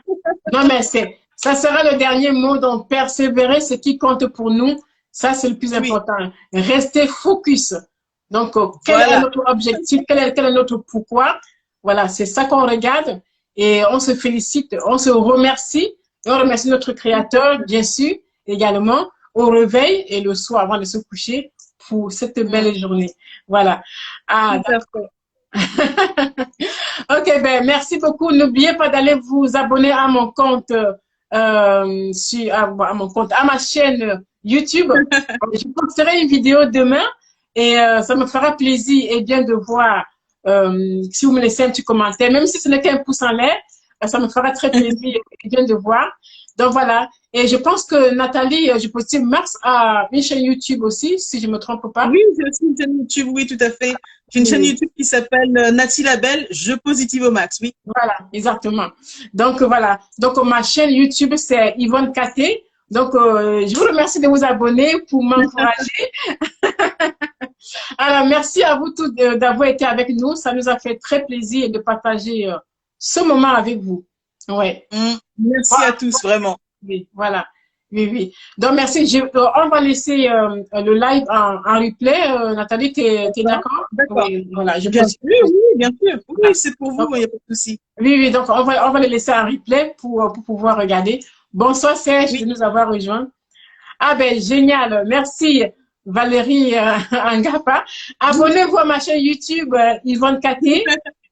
[SPEAKER 1] Non, mais ça sera le dernier mot. Donc, persévérer, ce qui compte pour nous, ça, c'est le plus
[SPEAKER 2] Oui,
[SPEAKER 1] important. Rester focus. Donc, quel est notre objectif, quel est notre pourquoi? Voilà, c'est ça qu'on regarde et on se félicite, on se remercie et on remercie notre créateur, bien sûr, également, au réveil et le soir avant de se coucher pour cette belle journée. Voilà. Ah, d'accord. Ok, ben, merci beaucoup. N'oubliez pas d'aller vous abonner à mon compte, à mon compte, à ma chaîne YouTube. Je posterai une vidéo demain et ça me fera plaisir et bien de voir si vous me laissez un petit commentaire, même si ce n'est qu'un pouce en l'air, ça me fera très plaisir et bien de voir. Donc voilà. Et je pense que Nathalie, je postule Mars à une chaîne YouTube aussi, si je ne me trompe pas.
[SPEAKER 2] Oui, j'ai aussi une chaîne YouTube, oui, tout à fait. J'ai une chaîne YouTube qui s'appelle Nati Label, Je Positive au Max, oui.
[SPEAKER 1] Voilà, exactement. Donc voilà. Donc ma chaîne YouTube, c'est Yvonne Katé. Donc je vous remercie de vous abonner pour m'encourager. Alors merci à vous tous d'avoir été avec nous. Ça nous a fait très plaisir de partager ce moment avec vous. Ouais.
[SPEAKER 2] Merci à tous, vraiment.
[SPEAKER 1] Oui, voilà. Oui, oui. Donc, merci. On va laisser le live en replay. Nathalie, tu es d'accord?
[SPEAKER 2] D'accord.
[SPEAKER 1] Oui, voilà.
[SPEAKER 2] Bien sûr, oui, bien sûr. Oui, c'est pour vous, il n'y a pas de souci.
[SPEAKER 1] Oui, oui. Donc, on va le laisser en replay pour pouvoir regarder. Bonsoir, Serge, de nous avoir rejoints. Ah, ben, génial. Merci, Valérie Angapa. Abonnez-vous à ma chaîne YouTube, Yvonne Katé.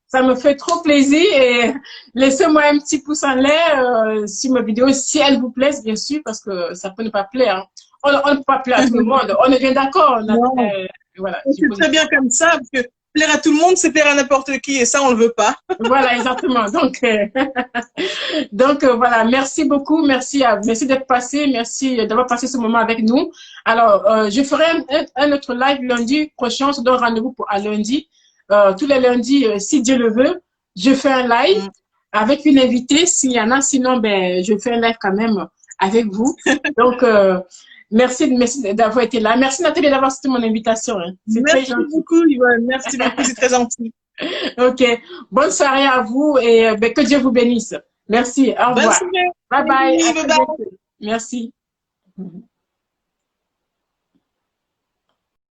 [SPEAKER 1] Ça me fait trop plaisir et laissez-moi un petit pouce en l'air sur ma vidéo si elle vous plaît, bien sûr, parce que ça peut ne pas plaire. Hein. On ne peut pas plaire à tout le monde. On est bien d'accord.
[SPEAKER 2] Voilà, c'est très bien comme ça, parce que plaire à tout le monde, c'est plaire à n'importe qui, et ça, on ne le veut pas.
[SPEAKER 1] Voilà, exactement. Donc voilà, merci beaucoup. Merci d'être passé. Merci d'avoir passé ce moment avec nous. Alors, je ferai un autre live lundi prochain. On se donne rendez-vous à lundi. Tous les lundis, si Dieu le veut, je fais un live avec une invitée s'il y en a. Sinon, ben, je fais un live quand même avec vous. Donc, merci d'avoir été là. Merci Nathalie d'avoir accepté mon invitation. Hein.
[SPEAKER 2] Merci beaucoup, Yvonne. Merci beaucoup, c'est très gentil.
[SPEAKER 1] Ok. Bonne soirée à vous et ben, que Dieu vous bénisse. Merci. Au revoir.
[SPEAKER 2] Bonne soirée.
[SPEAKER 1] Bye bye.
[SPEAKER 2] Bye bye.
[SPEAKER 1] Merci.